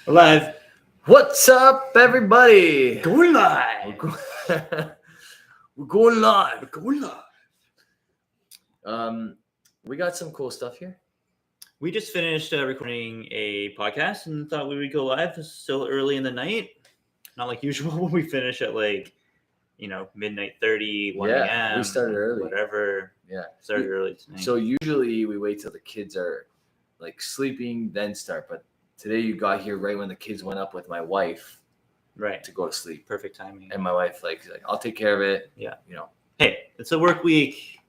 Live. What's up, everybody? Going live. We're going live. Going live. We got some cool stuff here. We just finished recording a podcast and thought we would go live. It's still early in the night. Not like usual when we finish at midnight 30, 1 a.m. Yeah, we started early. Whatever. Yeah. Started early tonight. So usually we wait till the kids are like sleeping, then start. But today you got here right when the kids went up with my wife. Right. To go to sleep. Perfect timing. And my wife like I'll take care of it. Yeah. Hey, it's a work week.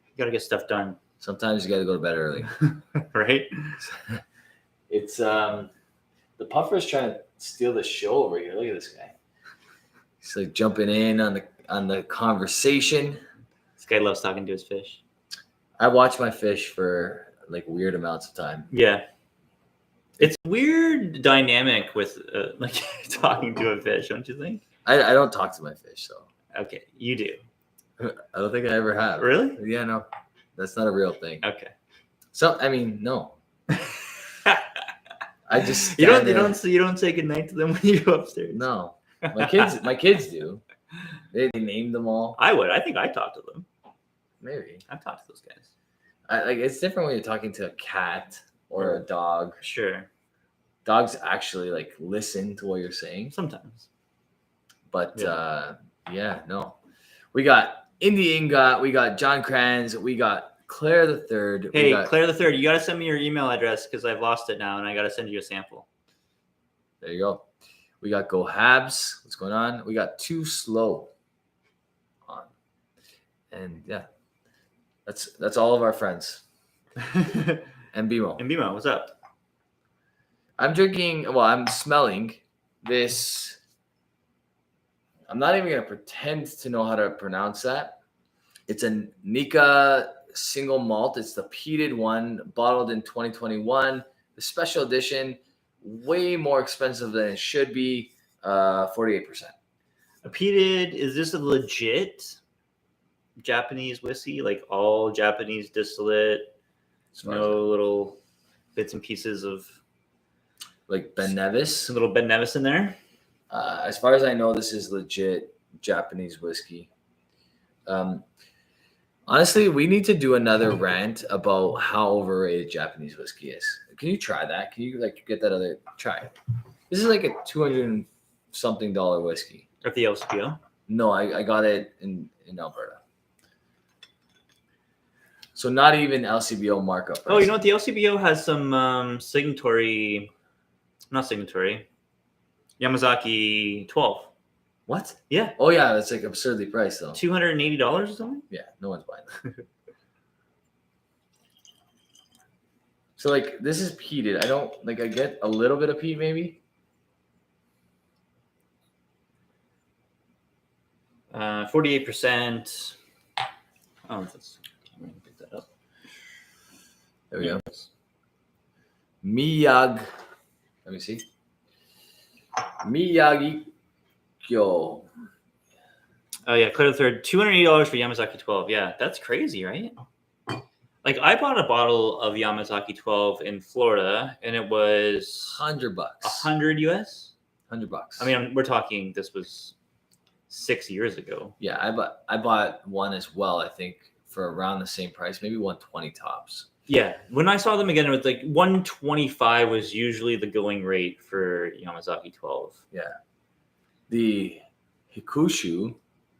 You gotta get stuff done. Sometimes you gotta go to bed early. Right? It's the puffer's trying to steal the show over here. Look at this guy. He's like jumping in on the conversation. This guy loves talking to his fish. I watch my fish for like weird amounts of time. Yeah. It's a weird dynamic with talking to a fish, don't you think? I don't talk to my fish, so. Okay, you do. I don't think I ever have. Really? Yeah, no. That's not a real thing. Okay. So, I mean, no. I just you don't say goodnight to them when you go upstairs. No. My kids do. They named them all. I would. I think I talk to them. Maybe. I've talked to those guys. It's different when you're talking to a cat or a dog. Sure. Dogs actually like listen to what you're saying. Sometimes. But no. We got Indy Ingot, we got John Kranz, we got Claire the Third. Hey, Claire the Third, you gotta send me your email address because I've lost it now and I gotta send you a sample. There you go. We got Go Habs. What's going on? We got Too Slow on. And yeah. That's all of our friends. And BMO. What's up? I'm smelling this. I'm not even going to pretend to know how to pronounce that. It's a Nika single malt. It's the peated one, bottled in 2021. The special edition, way more expensive than it should be, 48%. A peated, is this a legit Japanese whiskey? Like all Japanese distillate? No little bits and pieces of like Ben Nevis. A little Ben Nevis in there. As far as I know, this is legit Japanese whiskey. Honestly, we need to do another rant about how overrated Japanese whiskey is. Can you try that? Can you get that other try it? This is like a $200 something whiskey. At the Lcbo? No, I got it in Alberta. So not even LCBO markup. Price. Oh, you know what? The Lcbo has some Yamazaki 12. What? Yeah. Oh, yeah. That's like absurdly priced, though. $280 or something? Yeah. No one's buying that. So, this is peated. I get a little bit of peat, maybe. 48%. Oh, that's... I'm going to pick that up. There we go. Miyag. Let me see. Miyagi Kyo. Oh, yeah. Claire the Third. $280 for Yamazaki 12. Yeah, that's crazy, right? I bought a bottle of Yamazaki 12 in Florida, and it was $100. $100 US? $100. I mean, we're talking, this was 6 years ago. Yeah, I bought one as well, I think, for around the same price, maybe 120 tops. Yeah, when I saw them again, it was like 125 was usually the going rate for Yamazaki 12. Yeah. The Hikushu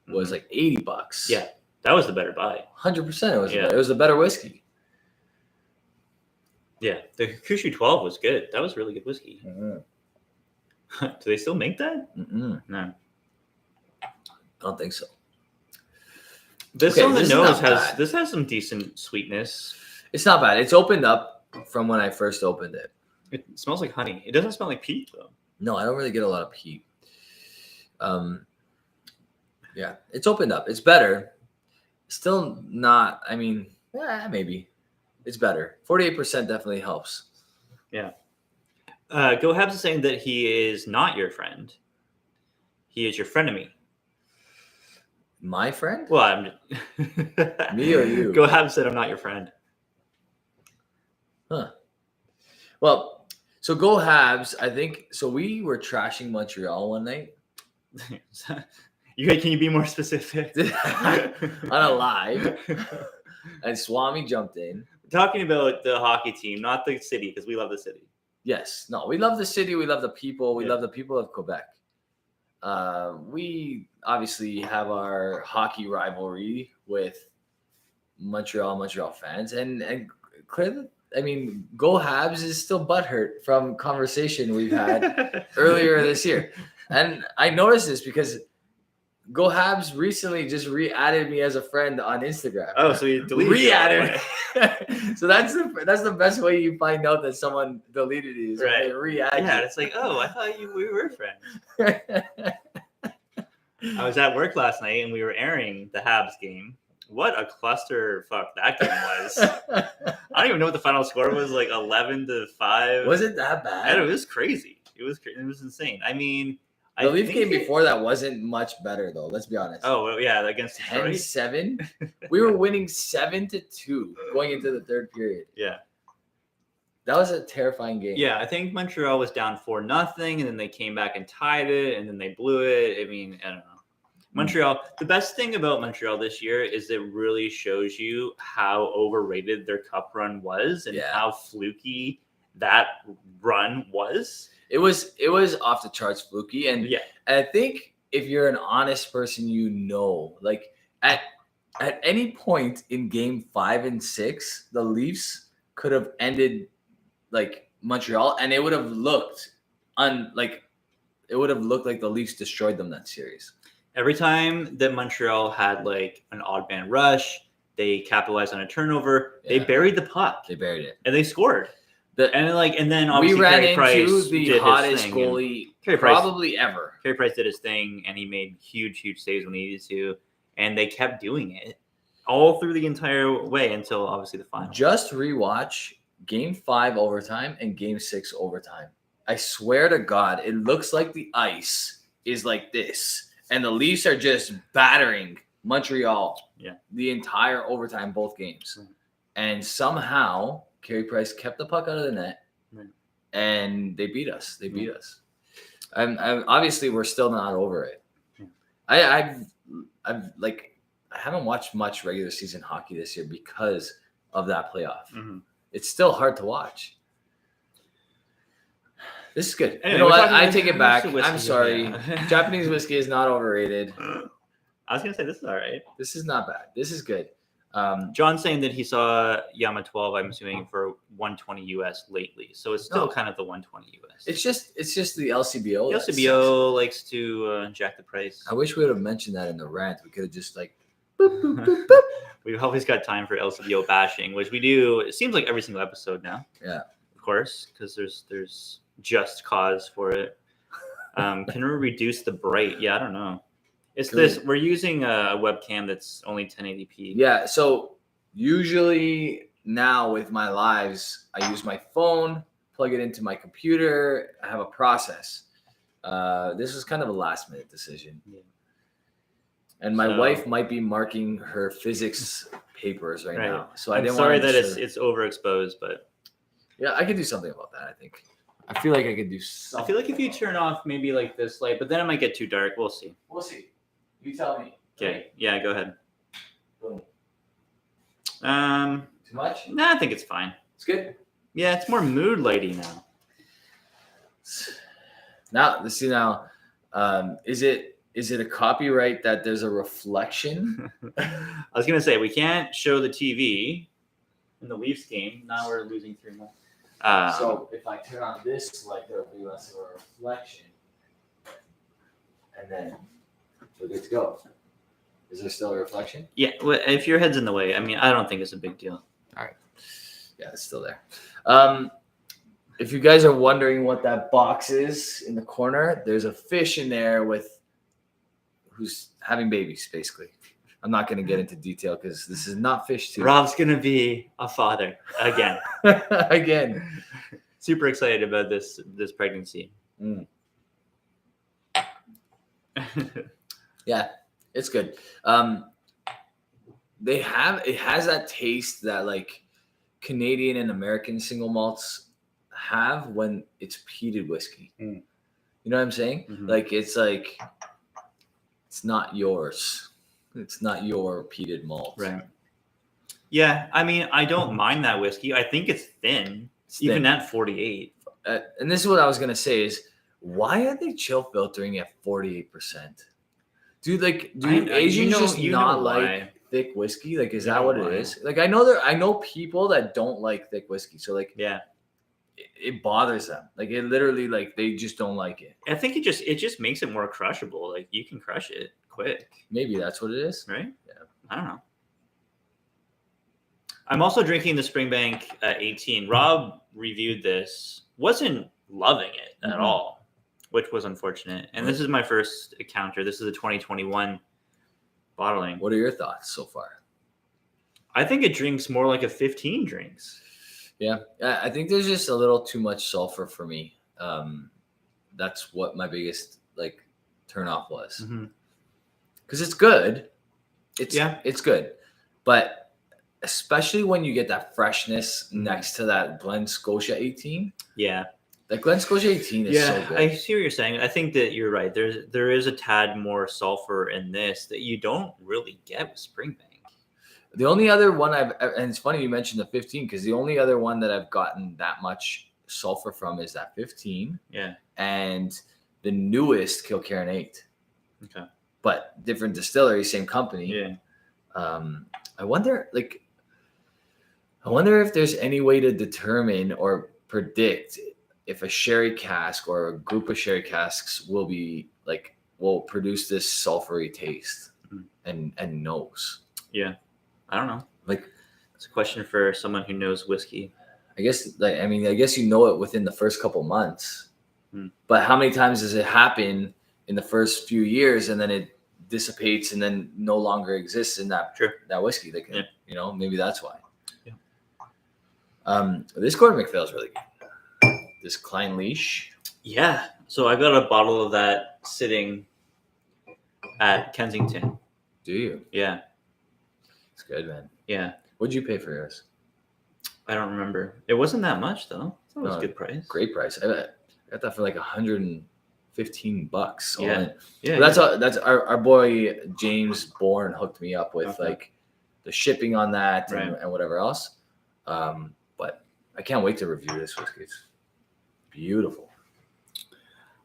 was like $80. Yeah, that was the better buy. 100% it was a better whiskey. Yeah, the Hikushu 12 was good. That was really good whiskey. Mm-hmm. Do they still make that? Mm-mm. No. I don't think so. This on the nose has some decent sweetness. It's not bad. It's opened up from when I first opened it. It smells like honey. It doesn't smell like peat, though. No, I don't really get a lot of peat. Yeah, it's opened up. It's better. Still not. I mean, maybe it's better. 48% definitely helps. Yeah. Go Habs is saying that he is not your friend. He is your frenemy. My friend? Well, I'm me or you? Go Habs said I'm not your friend. Huh. Well, So go Habs. I think so. We were trashing Montreal one night Can you be more specific? on a live, and Swami jumped in. Talking about the hockey team, not the city, because we love the city. Yes, no, we love the city. We love the people. We Yeah. love the people of Quebec. We obviously have our hockey rivalry with Montreal fans, and clearly, I mean, Go Habs is still butthurt from conversation we've had earlier this year. And I noticed this because Go Habs recently just re-added me as a friend on Instagram. Oh, so you deleted Re-added. So that's the best way you find out that someone deleted you is when they re-add Yeah, you. it's like, oh, I thought we were friends. I was at work last night and we were airing the Habs game. What a clusterfuck that game was. I don't even know what the final score was, like 11-5. Was it that bad? It was crazy. It was insane. I mean, the Leaf game before that wasn't much better though. Let's be honest. Oh well, yeah, against Detroit. 10-7. We were winning 7-2 going into the third period. Yeah, that was a terrifying game. Yeah, I think Montreal was down 4-0, and then they came back and tied it, and then they blew it. I mean, I don't know. Montreal. The best thing about Montreal this year is it really shows you how overrated their cup run was and how fluky that run was. It was off the charts fluky, and I think if you're an honest person, like at any point in game 5 and 6, the Leafs could have ended like Montreal, and it would have looked like the Leafs destroyed them that series. Every time that Montreal had like an odd man rush, they capitalized on a turnover. They buried the puck. They buried it, and they scored. And then obviously we ran Carey Price into the hottest goalie probably ever. Carey Price did his thing, and he made huge saves when he needed to, and they kept doing it all through the entire way until obviously the final. Just rewatch Game 5 overtime and Game 6 overtime. I swear to God, it looks like the ice is like this, and the Leafs are just battering Montreal. The entire overtime, both games, and somehow Carey Price kept the puck out of the net, and they beat us. And obviously, we're still not over it. I haven't watched much regular season hockey this year because of that playoff. It's still hard to watch. This is good. Anyway, you know what? I take it back. I'm sorry. Japanese whiskey is not overrated. I was gonna say this is all right. This is not bad. This is good. John's saying that he saw Yama 12, I'm assuming, for 120 US lately. So it's still kind of the 120 US. It's just the LCBO. The LCBO likes to jack the price. I wish we would have mentioned that in the rant. We could have just like boop, boop, boop, boop. We've always got time for LCBO bashing, which we do. It seems like every single episode now. Yeah. Of course, because there's just cause for it. Can we reduce the bright? Yeah, I don't know. It's this. We're using a webcam that's only 1080p. Yeah. So usually now with my lives, I use my phone, plug it into my computer. I have a process. This was kind of a last minute decision. Yeah. And my wife might be marking her physics papers right now. So I didn't sorry want to that it's overexposed, but yeah, I could do something about that. I think. I feel like I could do something. I feel like if you turn off maybe like this light, but then it might get too dark. We'll see. We'll see. You tell me. Okay. Yeah, go ahead. Boom. Too much? Nah, I think it's fine. It's good. Yeah, it's more mood lighty now. Now, is it a copyright that there's a reflection? I was gonna say we can't show the TV in the Leafs game. Now we're losing 3-0. So if I turn on this light, there'll be less of a reflection, and then we're good to go. Is there still a reflection? Yeah, well, if your head's in the way, I mean, I don't think it's a big deal. All right. Yeah, it's still there. If you guys are wondering what that box is in the corner, there's a fish in there who's having babies, basically. I'm not going to get into detail because this is not fish too. Rob's going to be a father again. Again. Super excited about this pregnancy. Yeah, it's good. It has that taste that like Canadian and American single malts have when it's peated whiskey. Mm. You know what I'm saying? Mhm. Like it's not yours. It's not your peated malt. Right. Yeah, I mean, I don't mind that whiskey. I think it's thin, It's even thin. at 48. And this is what I was gonna say is, why are they chill filtering at 48%? Dude, like, do Asians just not like thick whiskey? Like, is that what it is? Like, I know people that don't like thick whiskey, so like, Yeah, it bothers them. Like, it literally, like, they just don't like it. I think it just makes it more crushable. Like you can crush it quick, Maybe that's what it is. right? Yeah. I don't know. I'm also drinking the Springbank 18. Rob reviewed this, wasn't loving it at Mhm. all, which was unfortunate. And this is my first encounter. This is a 2021 bottling. What are your thoughts so far? I think it drinks more like a 15 drinks. Yeah, I think there's just a little too much sulfur for me. That's what my biggest like turnoff was. Because it's good. It's good, but especially when you get that freshness next to that Glen Scotia 18. Yeah, that Glen Scotia 18 is so good. I see what you're saying. I think that you're right. There is a tad more sulfur in this that you don't really get with Springbank. The only other one and it's funny you mentioned the 15 because the only other one that I've gotten that much sulfur from is that 15. Yeah, and the newest Kilcairn 8. Okay, but different distillery, same company. Yeah. I wonder if there's any way to determine or predict if a sherry cask or a group of sherry casks will produce this sulfury taste and nose. Yeah, I don't know. Like, it's a question for someone who knows whiskey. I guess you know it within the first couple months, but how many times does it happen in the first few years and then it dissipates and then no longer exists in that whiskey? Like, you know, maybe that's why. Yeah. This Gordon MacPhail is really good. This Klein Leash. Yeah. So I got a bottle of that sitting at Kensington. Do you? Yeah. It's good, man. Yeah. What'd you pay for yours? I don't remember. It wasn't that much though. It was a good price. Great price. I got that for like $115. Yeah. Yeah. That's our boy James Bourne hooked me up with like the shipping on that and whatever else. But I can't wait to review this whiskey. It's beautiful.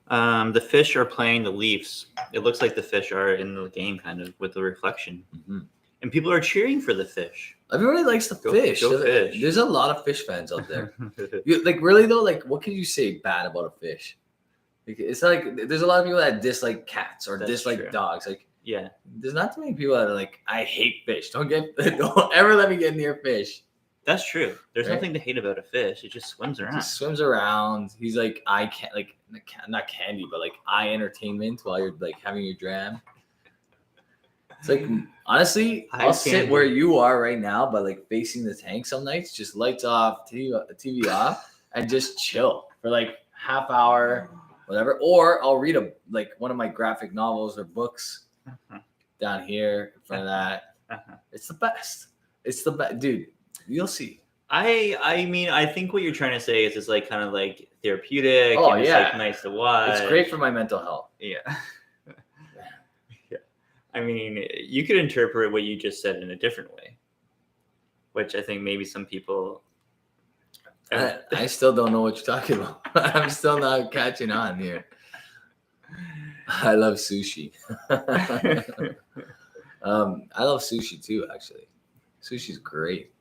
The fish are playing the Leafs. It looks like the fish are in the game kind of with the reflection. And people are cheering for the fish. Everybody likes the fish. Go fish. There's a lot of fish fans out there. Like, really though, like, what can you say bad about a fish? Like, it's like there's a lot of people that dislike cats or dislike dogs. Like, yeah, there's not too many people that are like, I hate fish. Don't ever let me get near fish. That's true. There's nothing to hate about a fish. It just swims around. He's like not candy, but like eye entertainment while you're like having your dram. It's like, honestly, I'll sit where you are right now, but like facing the tank some nights, just lights off, TV off, and just chill for like half hour, whatever. Or I'll read one of my graphic novels or books down here in front of that. It's the best. It's the best, dude. You'll see. I mean, I think what you're trying to say is it's like kind of like therapeutic. Oh, and it's like nice to watch. It's great for my mental health. Yeah. I mean, you could interpret what you just said in a different way, which I think maybe some people. I still don't know what you're talking about. I'm still not catching on here. I love sushi. I love sushi too, actually. Sushi's great.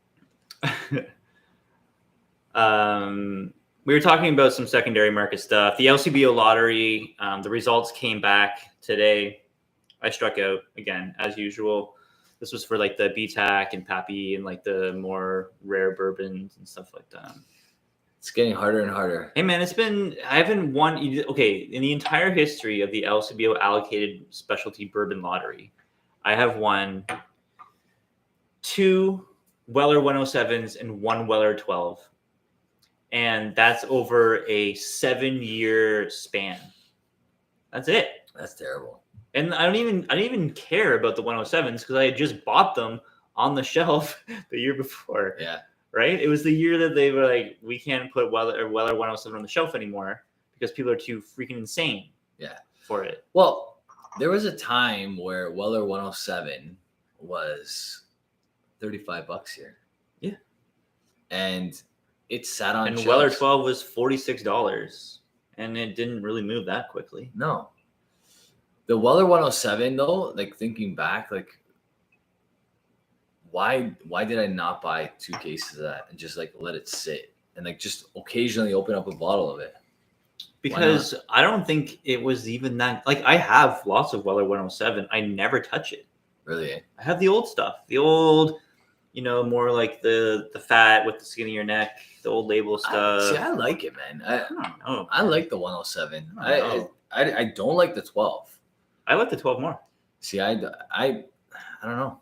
We were talking about some secondary market stuff. The Lcbo Lottery, the results came back today. I struck out again, as usual. This was for like the BTAC and Pappy and like the more rare bourbons and stuff like that. It's getting harder and harder. Hey man, I haven't won. Okay, in the entire history of the Lcbo allocated specialty bourbon lottery, I have won 2 Weller 107s and 1 Weller 12. And that's over a 7-year span. That's it. That's terrible. And I didn't even care about the 107s because I had just bought them on the shelf the year before. Yeah. right? It was the year that they were like, we can't put Weller 107 on the shelf anymore because people are too freaking insane. Yeah. For it. Well, there was a time where Weller 107 was $35 here. Yeah. And it sat on and shelves. Weller 12 was $46. And it didn't really move that quickly. No. The Weller 107 though, like thinking back, like why did I not buy 2 cases of that and just like let it sit and like just occasionally open up a bottle of it? Because I don't think it was even that. Like, I have lots of Weller 107. I never touch it. Really? I have the old stuff. The old, more like the fat with the skinnier neck, the old label stuff. I like it, man. I don't know. I like the 107. I don't like the 12. I like the 12 more. See, I don't know.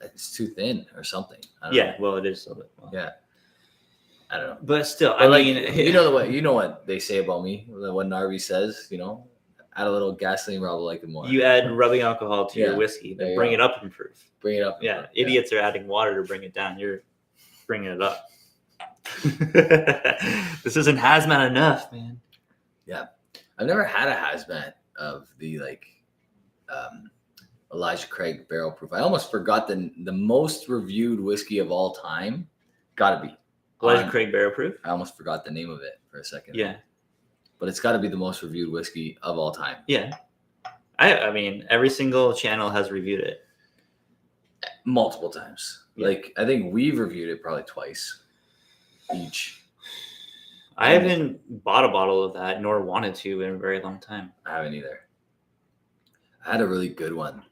It's too thin or something. I don't know. Well, it is a little bit. Well. Yeah. I don't know. But still, I mean, you know what they say about me, what Narvi says, add a little gasoline, probably like it more. You add rubbing alcohol to your whiskey, then bring it up in proof. Bring it up. Yeah, idiots are adding water to bring it down. You're bringing it up. This isn't hazmat enough, man. Yeah. I've never had a hazmat of the Elijah Craig barrel proof. I almost forgot the most reviewed whiskey of all time. Gotta be Elijah Craig barrel proof. I almost forgot the name of it for a second. Yeah, but it's got to be the most reviewed whiskey of all time. Yeah, I mean, every single channel has reviewed it multiple times. Yeah. Like I think we've reviewed it probably twice each. I haven't bought a bottle of that, nor wanted to in a very long time. I haven't either. I had a really good one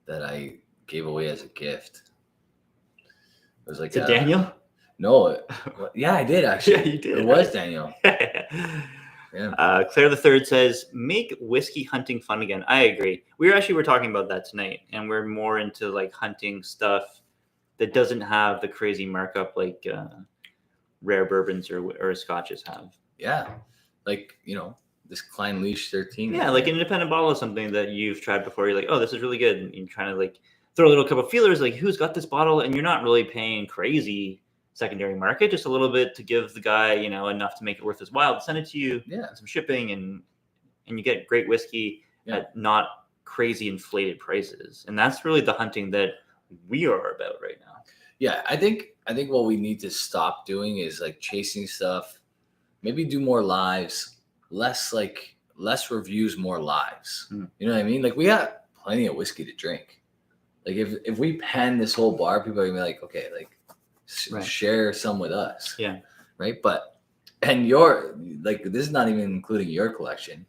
that I gave away as a gift. It was like Daniel? No. Yeah, I did actually. Yeah, you did. It was Daniel. Yeah. Claire the Third says, make whiskey hunting fun again. I agree. We were talking about that tonight, and we're more into like hunting stuff that doesn't have the crazy markup like rare bourbons or scotches have. Yeah. Like, this Klein Leash 13. Yeah, like an independent bottle of something that you've tried before. You're like, oh, this is really good. And you're trying to like throw a little couple of feelers, like who's got this bottle? And you're not really paying crazy secondary market, just a little bit to give the guy, enough to make it worth his while to send it to you. Yeah. Some shipping and you get great whiskey at not crazy inflated prices. And that's really the hunting that we are about right now. Yeah, I think what we need to stop doing is like chasing stuff, maybe do more lives, less reviews, more lives. You know what I mean? Like we got plenty of whiskey to drink. Like if we pan this whole bar, people are gonna be like, okay, like share some with us. Yeah. Right. And your like this is not even including your collection,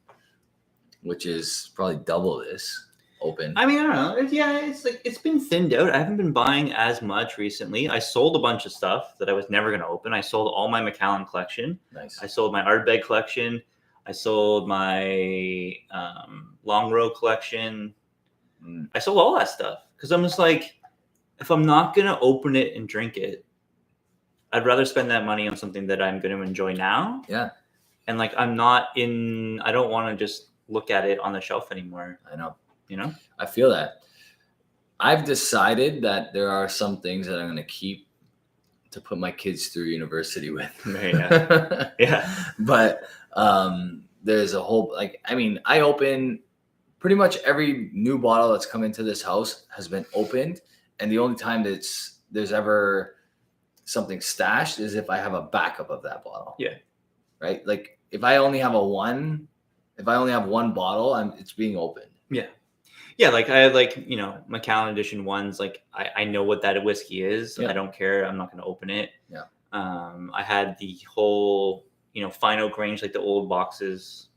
which is probably double this open. I mean, I don't know. It's like it's been thinned out. I haven't been buying as much recently. I sold a bunch of stuff that I was never going to open. I sold all my Macallan collection. Nice. I sold my Ardbeg collection. I sold my Long Row collection. I sold all that stuff because I'm just like, if I'm not going to open it and drink it, I'd rather spend that money on something that I'm going to enjoy now. Yeah. And like, I don't want to just look at it on the shelf anymore. I know. I feel that. I've decided that there are some things that I'm going to keep to put my kids through university with. Yeah. Yeah. But there's a whole, I open pretty much every new bottle that's come into this house has been opened. And the only time there's ever something stashed is if I have a backup of that bottle. Yeah. Right. Like if I only have one bottle, it's being opened. Yeah. Yeah, like I had Macallan Edition ones. Like I know what that whiskey is. Yeah. I don't care. I'm not going to open it. Yeah. I had the whole Fine Oak range, like the old boxes,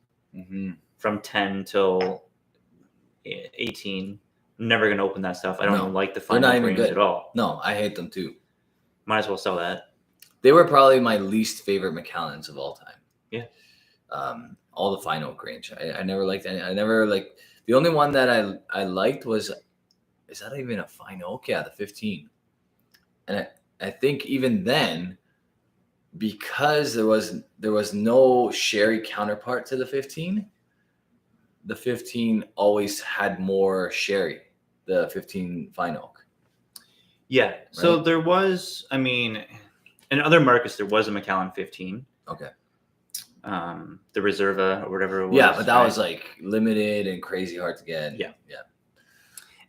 from 10 till 18. I'm never going to open that stuff. I don't like the Fine Oak range at all. No, I hate them too. Might as well sell that. They were probably my least favorite Macallans of all time. Yeah. All the Fine Oak range. I never liked any. I never liked. The only one that I liked was, is that even a Fine Oak? Yeah, the 15. And I think even then, because there was no sherry counterpart to the 15 always had more sherry, the 15 Fine Oak. Yeah. So there was, in other markets there was a Macallan 15. Okay. The Reserva or whatever it was. Yeah, but that was like limited and crazy hard to get. Yeah. Yeah.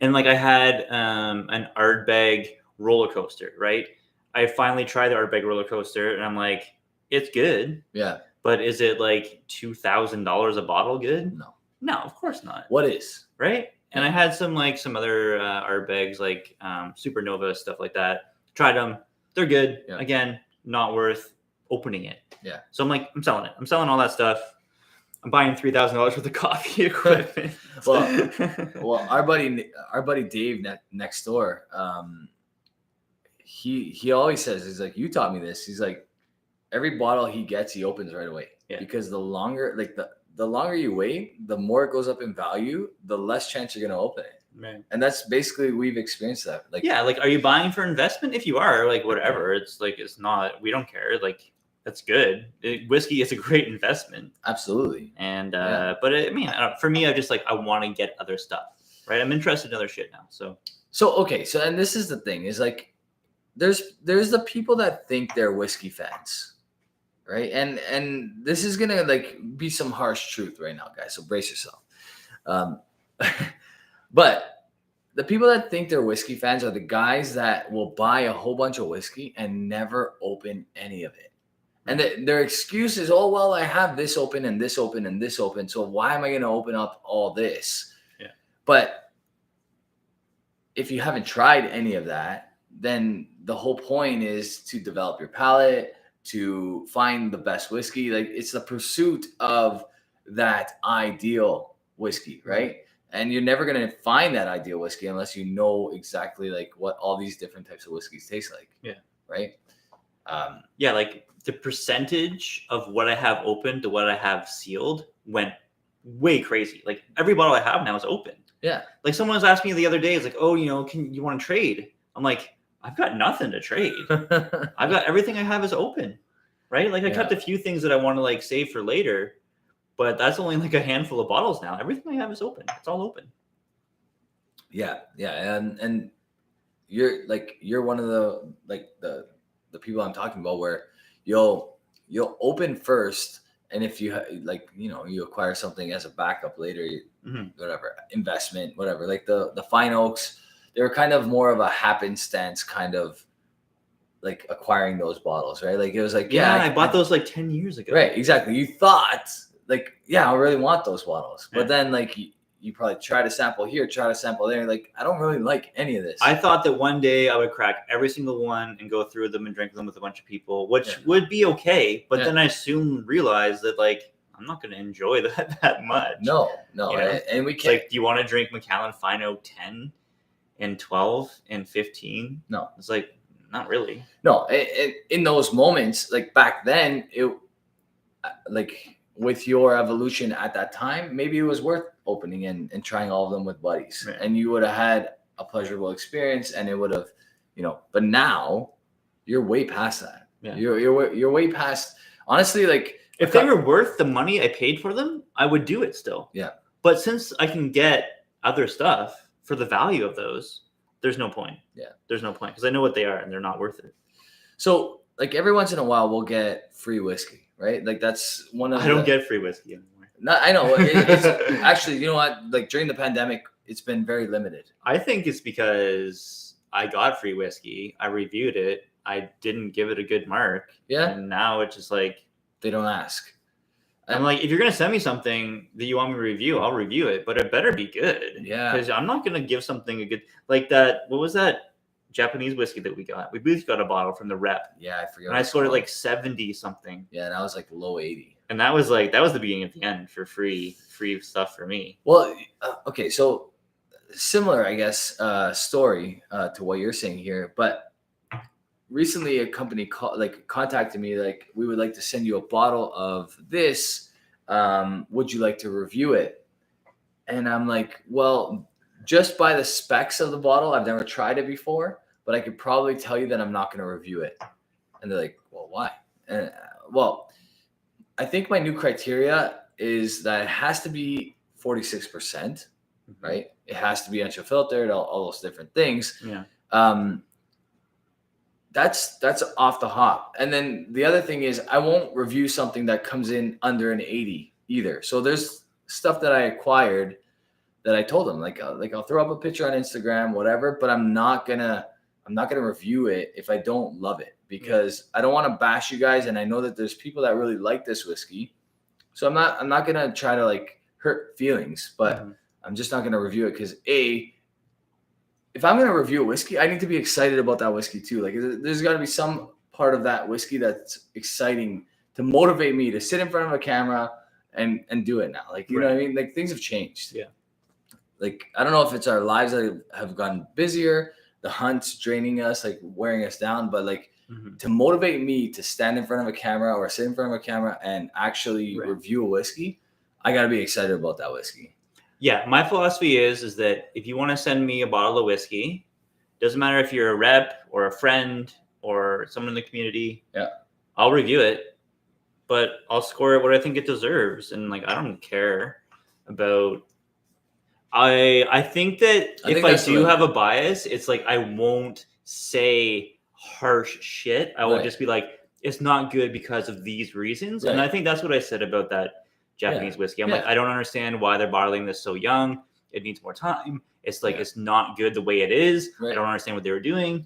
And like I had an Ardbeg roller coaster, right? I finally tried the Ardbeg roller coaster, and I'm like, it's good. Yeah. But is it like $2,000 a bottle good? No. No, of course not. What is? Right? And I had some other Ardbegs, like Supernova, stuff like that. Tried them. They're good. Yeah. Again, not worth opening it. Yeah. So I'm like, I'm selling it. I'm selling all that stuff. I'm buying $3,000 worth of coffee equipment. well, our buddy Dave next door, he always says, he's like, you taught me this. He's like, every bottle he gets, he opens right away. Yeah. Because the longer, like the longer you wait, the more it goes up in value, the less chance you're gonna open it. Right. And that's basically, we've experienced that. Like, yeah, like, are you buying for investment? If you are, like, whatever. It's like, it's not. We don't care. Like, that's good. Whiskey is a great investment. Absolutely. And but I mean, for me, I just like, I want to get other stuff. Right. I'm interested in other shit now. So okay. So, and this is the thing, is like, there's the people that think they're whiskey fans. Right. And this is gonna like be some harsh truth right now, guys. So brace yourself. But the people that think they're whiskey fans are the guys that will buy a whole bunch of whiskey and never open any of it. And their excuse is, oh, well, I have this open and this open and this open. So why am I going to open up all this? Yeah. But if you haven't tried any of that, then the whole point is to develop your palate, to find the best whiskey. Like, it's the pursuit of that ideal whiskey, right? And you're never going to find that ideal whiskey unless you know exactly like what all these different types of whiskeys taste like. Yeah. Right. Yeah, like the percentage of what I have open to what I have sealed went way crazy. Like, every bottle I have now is open. Yeah. Like, someone was asking me the other day, it's like, oh, can you want to trade? I'm like, I've got nothing to trade. I've got everything I have is open. Right. Like, I kept a few things that I want to like save for later, but that's only like a handful of bottles now. Everything I have is open. It's all open. Yeah. Yeah. And you're one of the people I'm talking about, where you'll open first. And if you you acquire something as a backup later, whatever, investment, whatever, like the Fine Oaks, they were kind of more of a happenstance kind of like acquiring those bottles, right? Like, it was like, I bought those like 10 years ago. Right. Exactly. You thought like, I really want those bottles. But then like you probably try to sample here, try to sample there. Like, I don't really like any of this. I thought that one day I would crack every single one and go through them and drink them with a bunch of people, which would be okay. But then I soon realized that, like, I'm not going to enjoy that much. No. And we can't. Like, do you want to drink Macallan Fine Oak 10 and 12 and 15? No. It's like, not really. No. In those moments, like back then, it like with your evolution at that time, maybe it was worth opening and trying all of them with buddies. Right. And you would have had a pleasurable experience, and it would have, but now you're way past that. Yeah. You're way past, honestly, like, if they were worth the money I paid for them, I would do it still. Yeah. But since I can get other stuff for the value of those, there's no point. Yeah. There's no point, because I know what they are and they're not worth it. So, like, every once in a while we'll get free whiskey. Right, like that's one of. I don't get free whiskey anymore. No, I know. It's actually, you know what? Like, during the pandemic, it's been very limited. I think it's because I got free whiskey. I reviewed it. I didn't give it a good mark. Yeah. And now it's just like, they don't ask. I'm like, if you're gonna send me something that you want me to review, I'll review it, but it better be good. Yeah. Because I'm not gonna give something a good, like that. What was that Japanese whiskey that we got? We both got a bottle from the rep. Yeah, I forgot. And I scored it like 70 something. Yeah, and I was like low 80. And that was the beginning of the end for free stuff for me. Well, okay, so similar, I guess, story to what you're saying here. But recently, a company contacted me, like, we would like to send you a bottle of this. Would you like to review it? And I'm like, well, just by the specs of the bottle, I've never tried it before, but I could probably tell you that I'm not going to review it. And they're like, well, why? And, well, I think my new criteria is that it has to be 46%, right? It has to be unfiltered, all those different things. Yeah. that's off the hop. And then the other thing is I won't review something that comes in under an 80 either. So there's stuff that I acquired that I told them like I'll throw up a picture on Instagram, whatever, but I'm not gonna review it if I don't love it, because I don't want to bash you guys, and I know that there's people that really like this whiskey, so I'm not gonna try to like hurt feelings, but I'm just not gonna review it because if I'm gonna review a whiskey, I need to be excited about that whiskey too. Like there's got to be some part of that whiskey that's exciting to motivate me to sit in front of a camera and do it now. Like you know what I mean? Like things have changed. Yeah. Like I don't know if it's our lives that have gotten busier, the hunt's draining us, like wearing us down, but like to motivate me to stand in front of a camera or sit in front of a camera and actually review a whiskey, I got to be excited about that whiskey. Yeah, my philosophy is that if you want to send me a bottle of whiskey, doesn't matter if you're a rep or a friend or someone in the community, I'll review it, but I'll score it what I think it deserves. And like, I don't care about, I think that if I do have a bias, it's like, I won't say harsh shit. I will just be like, it's not good because of these reasons. And I think that's what I said about that Japanese whiskey. I'm like, I don't understand why they're bottling this so young. It needs more time. It's like, it's not good the way it is. I don't understand what they were doing.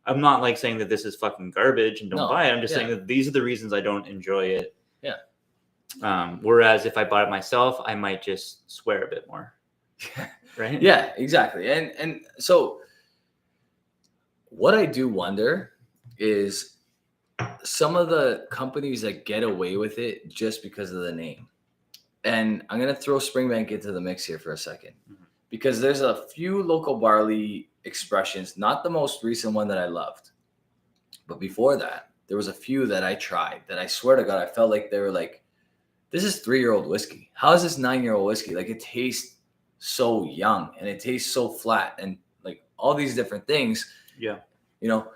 I'm not like saying that this is fucking garbage and don't buy it. I'm just saying that these are the reasons I don't enjoy it. Whereas if I bought it myself, I might just swear a bit more. Right? Yeah, exactly. And so what I do wonder is some of the companies that get away with it just because of the name. And I'm going to throw Springbank into the mix here for a second, because there's a few local barley expressions, not the most recent one that I loved, but before that, there was a few that I tried that I swear to God, I felt like they were like, this is 3-year-old whiskey. How is this 9-year-old whiskey? Like it tastes so young and it tastes so flat and like all these different things. Yeah. You know,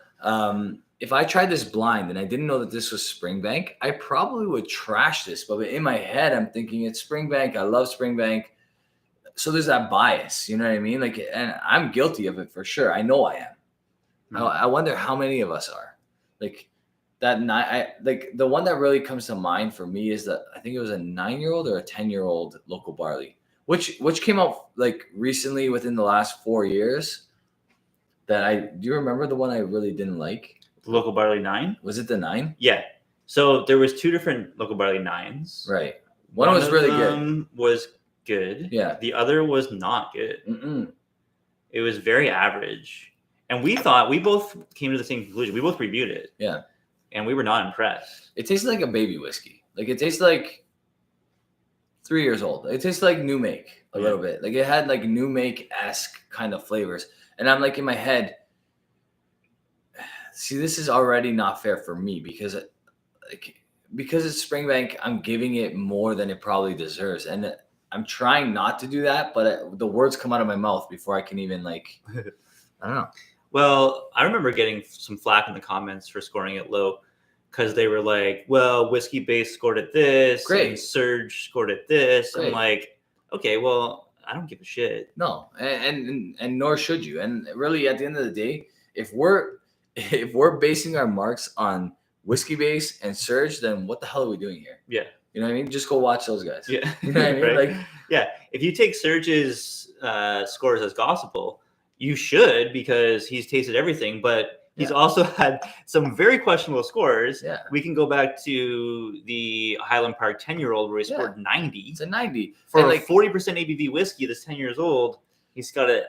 if I tried this blind and I didn't know that this was Springbank, I probably would trash this. But in my head, I'm thinking it's Springbank. I love Springbank. So there's that bias, you know what I mean? Like, and I'm guilty of it for sure. I know I am. I wonder how many of us are. Like that like the one that really comes to mind for me is that I think it was a 9-year-old or a 10-year-old local barley, which came out like recently within the last 4 years. Do you remember the one I really didn't like? The local barley 9? Was it the 9? Yeah. So there was 2 different local barley 9s. Right. One was really good. Was good. Yeah. The other was not good. It was very average. And we both came to the same conclusion. We both reviewed it. Yeah. And we were not impressed. It tastes like a baby whiskey. Like it tastes like 3 years old. It tastes like new make a little bit. Like it had like new make-esque kind of flavors. And I'm like in my head, see, this is already not fair for me because it's Springbank, I'm giving it more than it probably deserves. And I'm trying not to do that, but the words come out of my mouth before I can even like, I don't know. Well, I remember getting some flack in the comments for scoring it low because they were like, well, Whiskey Base scored at this. Great. And Surge scored at this. Great. I'm like, okay, well, I don't give a shit. No, and nor should you. And really, at the end of the day, if we're basing our marks on Whiskey Base and Surge, then what the hell are we doing here? Yeah. You know what I mean? Just go watch those guys. Yeah. You know what I mean? Right? Like, yeah. If you take Surge's scores as gospel, you should, because he's tasted everything, but he's also had some very questionable scores. Yeah. We can go back to the Highland Park 10-year-old where he scored 90. It's a 90. For like 40% ABV whiskey that's 10 years old, he's got it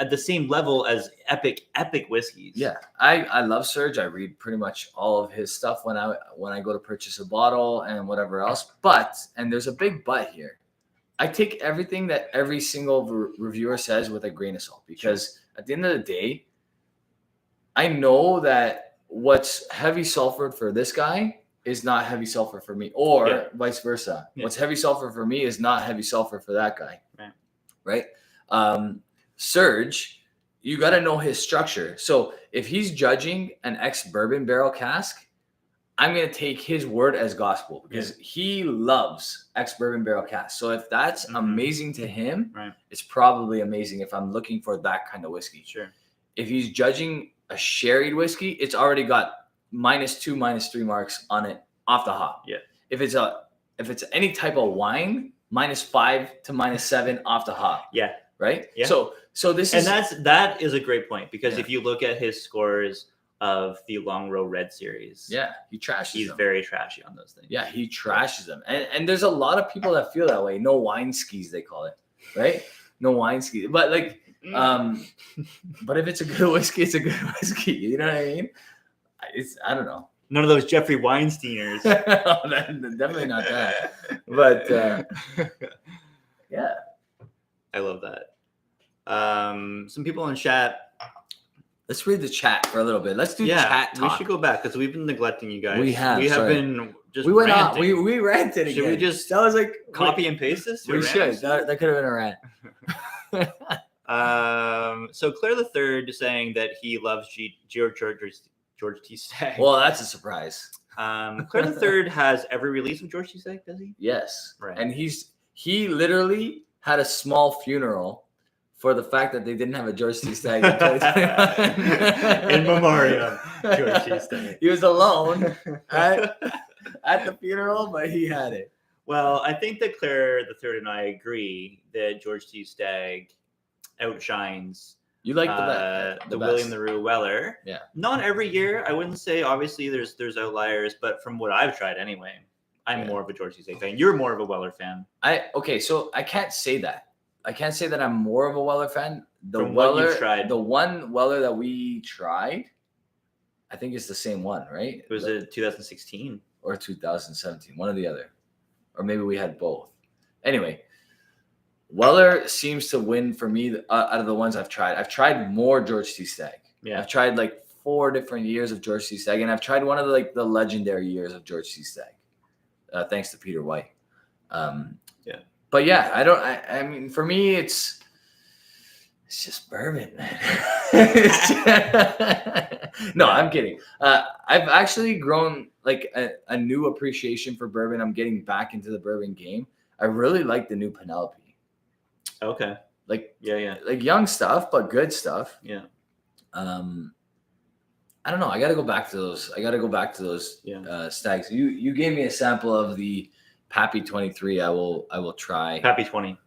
at the same level as epic whiskeys. Yeah. I love Surge. I read pretty much all of his stuff when I go to purchase a bottle and whatever else. But, and there's a big but here, I take everything that every single reviewer says with a grain of salt, because at the end of the day, I know that what's heavy sulfur for this guy is not heavy sulfur for me, or vice versa. Yeah. What's heavy sulfur for me is not heavy sulfur for that guy. Right? Surge, you got to know his structure. So if he's judging an ex-bourbon barrel cask, I'm going to take his word as gospel, because he loves ex-bourbon barrel cask. So if that's amazing to him, it's probably amazing if I'm looking for that kind of whiskey. Sure. If he's judging a sherried whiskey, it's already got -2, -3 marks on it off the hop. Yeah. If it's any type of wine, -5 to -7 off the hop. Yeah. Right. Yeah. So this is that is a great point because Yeah. if you look at his scores of the Long Row Red series, he trashes he's them. very trashy on those things. Yeah, he trashes them. And there's a lot of people that feel that way. No wine skis, they call it, right? No wine skis. But like, but if it's a good whiskey, it's a good whiskey. You know what I mean? I don't know. None of those Jeffrey Weinsteiners. Definitely not that. But yeah. I love that. Some people in chat. Let's read the chat for a little bit. Let's do chat talk. We should go back because we've been neglecting you guys. We have been just we went ranting. on. We ranted again. Should we just that was like copy and paste this? We should. That could have been a rant. So Claire the Third is saying that he loves George T. Stagg. Well, that's a surprise. Claire the Third has every release of George T. Stagg, does he? Yes. Right. And he literally had a small funeral for the fact that they didn't have a George T. Stagg in 2021. In memoriam, George T. Stagg. He was alone at the funeral, but he had it. Well, I think that Claire the Third and I agree that George T. Stagg outshines You like the William LaRue Weller. Yeah. Not every year. I wouldn't say. Obviously, there's outliers, but from what I've tried anyway, I'm more of a George T. Stagg fan. You're more of a Weller fan. So I can't say that. I can't say that I'm more of a Weller fan. The one Weller that we tried, I think it's the same one, right? It was 2016 or 2017, one or the other, or maybe we had both. Anyway, Weller seems to win for me out of the ones I've tried. I've tried more George T. Stagg. Yeah, I've tried like 4 different years of George T. Stagg, and I've tried one of the legendary years of George T. Stagg, thanks to Peter White. But yeah, I mean, for me, it's just bourbon, man. No, I'm kidding. I've actually grown like a new appreciation for bourbon. I'm getting back into the bourbon game. I really like the new Penelope. Okay. Like yeah, like young stuff, but good stuff. Yeah. I don't know. I got to go back to those. Stags. You gave me a sample of the Pappy 23. I will try. Pappy 20.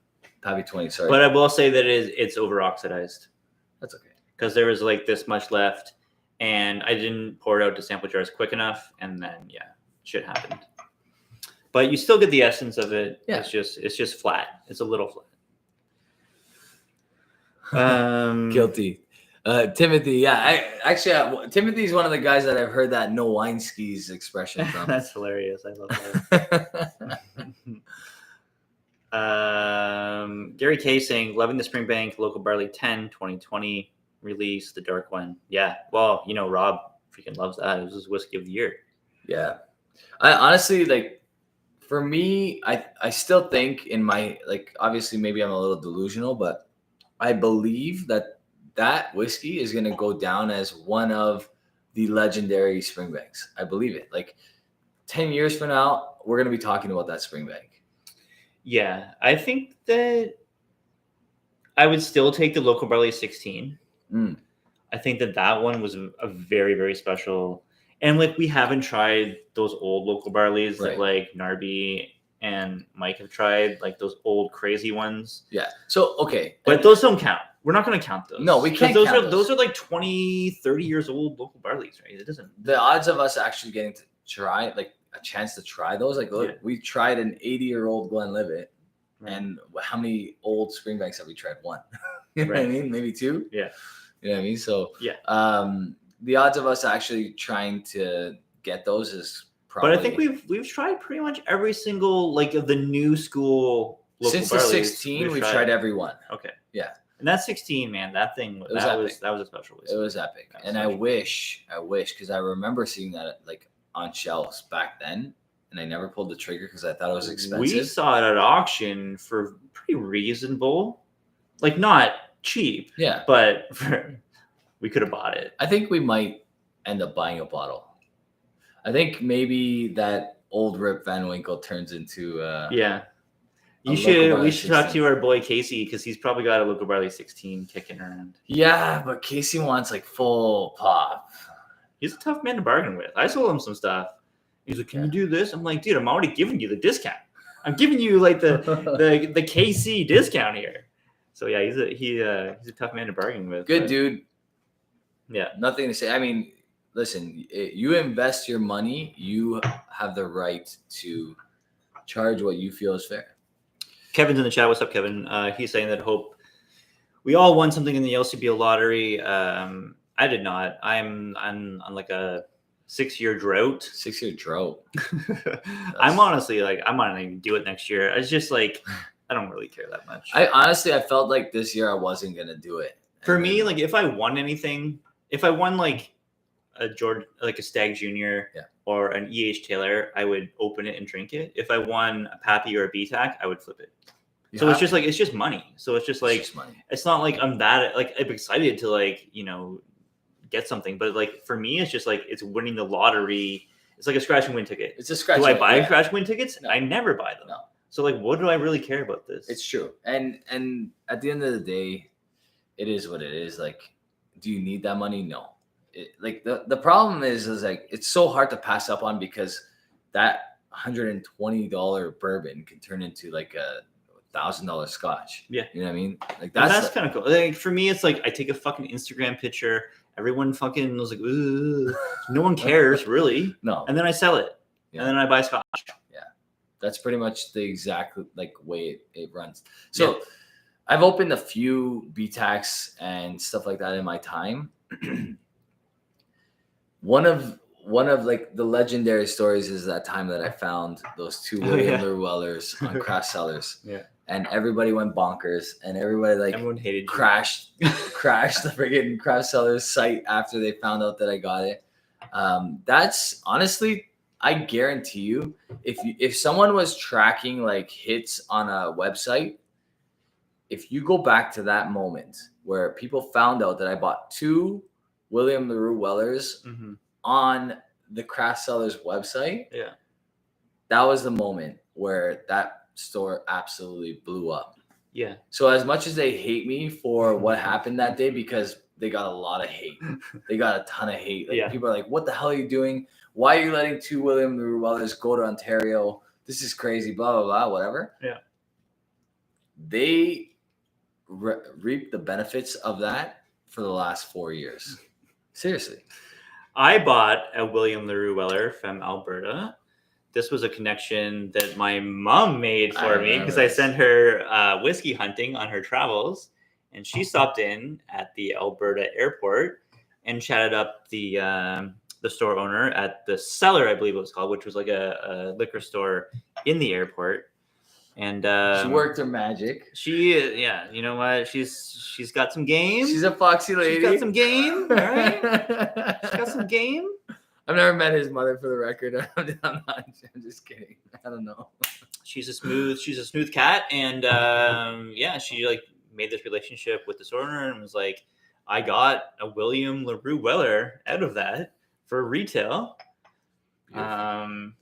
Pappy 20. Sorry. But I will say that it's over oxidized. That's okay. Because there was like this much left, and I didn't pour it out to sample jars quick enough, and then shit happened. But you still get the essence of it. Yeah. It's just flat. It's a little flat. Guilty. Timothy, Timothy is one of the guys that I've heard that no wine skis expression from. That's hilarious. I love that. Gary K saying, loving the Springbank Local Barley 10 2020 release, the dark one. Yeah. Well, Rob freaking loves that. It was his whiskey of the year. Yeah. I honestly, like, for me, I still think in my, like, obviously maybe I'm a little delusional, but I believe that whiskey is going to go down as one of the legendary Springbanks. I believe it. Like 10 years from now, we're going to be talking about that Springbank. Yeah. I think that I would still take the Local Barley 16. I think that one was a very, very special. And like, we haven't tried those old Local Barleys that like Narby and Mike have tried, like those old crazy ones. Yeah. So, okay. But those don't count. We're not going to count those. No, we can't count those. Those are like 20, 30 years old Local Barleys, right? It doesn't. The odds of us actually getting to try, like a chance to try those, like we tried an 80-year-old Glenlivet, and how many old Springbanks have we tried? One. You know what I mean? Maybe 2. Yeah. You know what I mean? So the odds of us actually trying to get those is probably. But I think we've tried pretty much every single like of the new school Local since Barleys, the 16. We've tried every one. Okay. Yeah. And that 16, man, that thing that was a special whiskey. It was epic. And I wish, because I remember seeing that like on shelves back then, and I never pulled the trigger because I thought it was expensive. We saw it at auction for pretty reasonable, like not cheap. Yeah. But we could have bought it. I think we might end up buying a bottle. I think maybe that old Rip Van Winkle turns into A We Barley should talk 16. to our boy Casey because he's probably got a Local Barley 16 kicking around. Yeah, but Casey wants like full pop. He's a tough man to bargain with. I sold him some stuff. He's like, "Can you do this?" I'm like, "Dude, I'm already giving you the discount. I'm giving you like the KC discount here." So yeah, he's a tough man to bargain with. Good but, dude. Yeah. Nothing to say. I mean, listen, you invest your money, you have the right to charge what you feel is fair. Kevin's in the chat. What's up, Kevin? He's saying that hope we all won something in the Lcbo Lottery. I did not. I'm on like a 6-year drought. 6-year drought. I'm honestly like I might not even do it next year. It's just like I don't really care that much. I felt like this year I wasn't gonna do it. For me, like if I won anything, if I won like a Stag Junior or an EH Taylor, I would open it and drink it. If I won a Pappy or a BTAC, I would flip it. So it's just like it's just money. So it's just like it's not like I'm excited to like get something, but like for me it's just like it's winning the lottery. It's like a scratch and win ticket. It's a scratch. Do I buy scratch and win tickets? No. I never buy them. No. So like what do I really care about this? It's true. And at the end of the day, it is what it is. Like, do you need that money? No. Like the problem is like it's so hard to pass up on because that $120 bourbon can turn into like a $1,000 scotch. Yeah. You know what I mean? Like that's kind of cool. Like for me, it's like I take a fucking Instagram picture. Everyone fucking was like, ooh. No one cares really. No. And then I sell it. Yeah. And then I buy scotch. Yeah. That's pretty much the exact like way it runs. So I've opened a few BTACs and stuff like that in my time. One of like the legendary stories is that time that I found those 2 William LaRue Wellers on Craft Cellars. Yeah. And everybody went bonkers and everybody everyone hated crashed the freaking Craft Cellars site after they found out that I got it. That's honestly, I guarantee you, if someone was tracking like hits on a website, if you go back to that moment where people found out that I bought 2 William LaRue Wellers on the Craft Cellars website, that was the moment where that store absolutely blew up. Yeah. So as much as they hate me for what happened that day, because they got a lot of hate, they got a ton of hate. Like people are like, "What the hell are you doing? Why are you letting 2 William LaRue Wellers go to Ontario? This is crazy." Blah blah blah. Whatever. Yeah. They reap the benefits of that for the last 4 years. Seriously. I bought a William LaRue Weller from Alberta. This was a connection that my mom made for me because I sent her whiskey hunting on her travels, and she stopped in at the Alberta airport and chatted up the store owner at the Cellar, I believe it was called, which was like a liquor store in the airport. And she worked her magic. You know what? She's got some game. She's a foxy lady. She's got some game. All right. She's got some game. I've never met his mother, for the record. I'm just kidding. I don't know. She's a smooth cat, and she like made this relationship with this owner and was like, I got a William LaRue Weller out of that for retail. And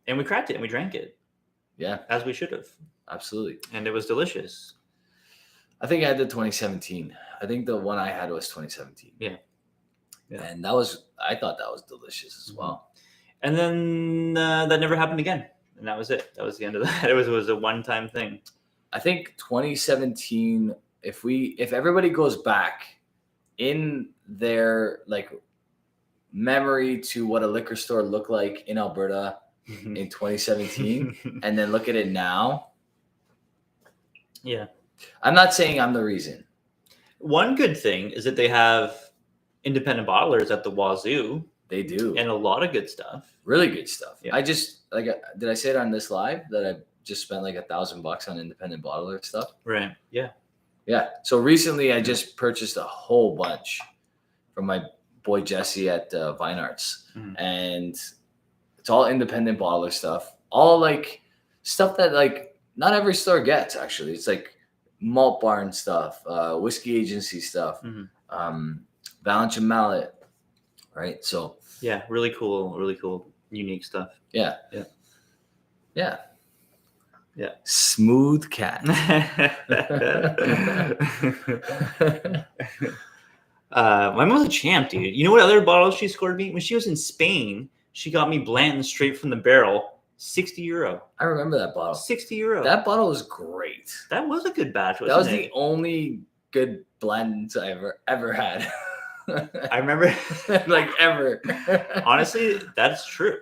we cracked it and we drank it. Yeah. As we should have. Absolutely. And it was delicious. I think I had the 2017. I think the one I had was 2017. Yeah. And I thought that was delicious as well. And then that never happened again. And that was it. That was the end of that. It was a one-time thing. I think 2017, if everybody goes back in their like memory to what a liquor store looked like in Alberta in 2017 and then look at it now. Yeah. I'm not saying I'm the reason. One good thing is that they have independent bottlers at the wazoo. They do. And a lot of good stuff. Really good stuff. Yeah. I just did I say it on this live that I just spent like $1,000 on independent bottler stuff? Right. Yeah. Yeah. So recently I just purchased a whole bunch from my boy Jesse at Vine Arts. And it's all independent bottler stuff. All like stuff that like not every store gets actually. It's like malt barn stuff, whiskey agency stuff, Valentine Mallet, right? So yeah, really cool, unique stuff. Yeah. Yeah. Smooth cat. My mom's a champ, dude. You know what other bottle she scored me? When she was in Spain, she got me Blanton straight from the barrel, €60. I remember that bottle. €60. That bottle was great. That was a good batch, wasn't That was it? the only good blends I ever had. I remember. Like ever. Honestly, that's true.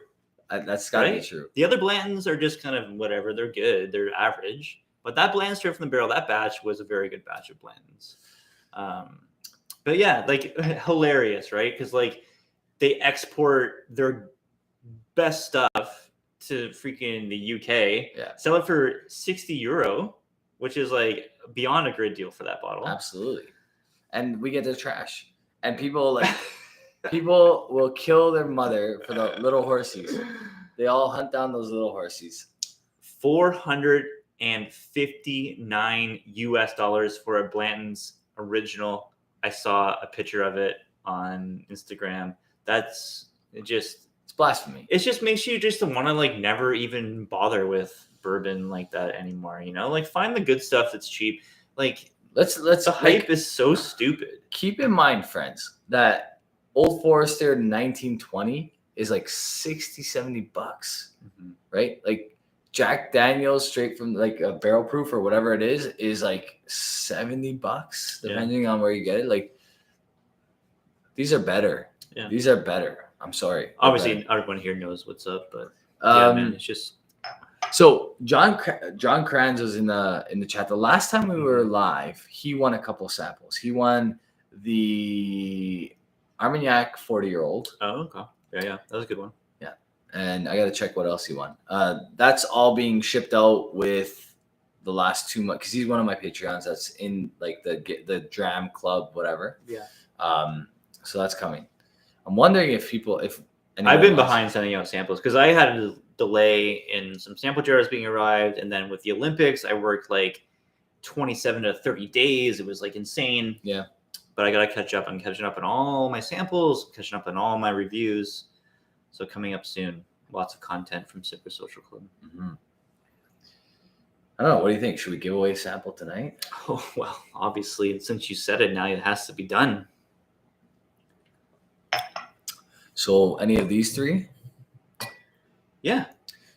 That's gotta be Right? true. The other Blantons are just kind of whatever. They're good. They're average. But that Blanton straight from the barrel, that batch was a very good batch of Blantons. But yeah, like hilarious, right? Because like they export their best stuff to freaking the UK, Yeah. sell it for €60, which is like beyond a good deal for that bottle. Absolutely. And we get the trash. And people people will kill their mother for the little horsies. They all hunt down those little horsies. $459 for a Blanton's original. I saw a picture of it on Instagram. It's blasphemy. It just makes you just want to like never even bother with bourbon like that anymore. You know, like find the good stuff that's cheap. Like Let's the hype is so stupid. Keep in mind, friends, that Old Forester 1920 is like 60, 70 bucks, right? Like Jack Daniels straight from like a barrel proof or whatever it is like 70 bucks, depending on where you get it. Like these are better. Yeah. These are better. I'm sorry. Obviously, everyone here knows what's up, but yeah, man, it's just. So John Kranz was in the chat. The last time we were live, he won a couple samples. He won the Armagnac 40-year-old. Oh, okay. Yeah, that was a good one. Yeah, and I got to check what else he won. That's all being shipped out with the last 2 months because he's one of my Patreons. That's in like the Dram Club, whatever. Yeah. So that's coming. I'm wondering if I've been behind sending out samples because I had a delay in some sample jars being arrived, and then with the Olympics, I worked like 27 to 30 days. It was like insane. Yeah. But I gotta catch up. I'm catching up on all my samples, catching up on all my reviews. So coming up soon, lots of content from Super Social Club. Mm-hmm. I don't know. What do you think? Should we give away a sample tonight? Oh well, obviously, since you said it, now it has to be done. So any of these three? Yeah.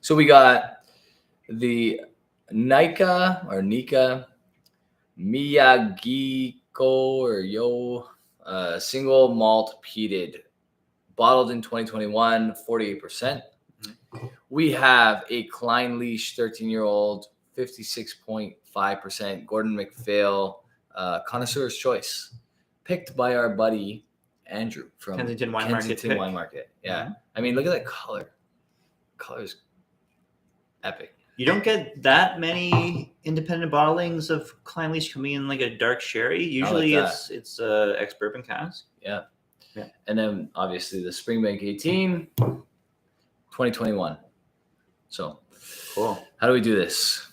So we got the Nika Miyagiko single malt peated, bottled in 2021, 48%. Mm-hmm. We have a Klein Leash 13-year-old, 56.5%. Gordon MacPhail, Connoisseur's Choice, picked by our buddy Andrew from Kensington Wine Market. Yeah. Mm-hmm. I mean, look at that color. Color's epic. You don't get that many independent bottlings of Klein Leash coming in like a dark sherry. Usually it's ex-bourbon cask. Yeah. And then obviously the Springbank 18, 2021. So cool. How do we do this?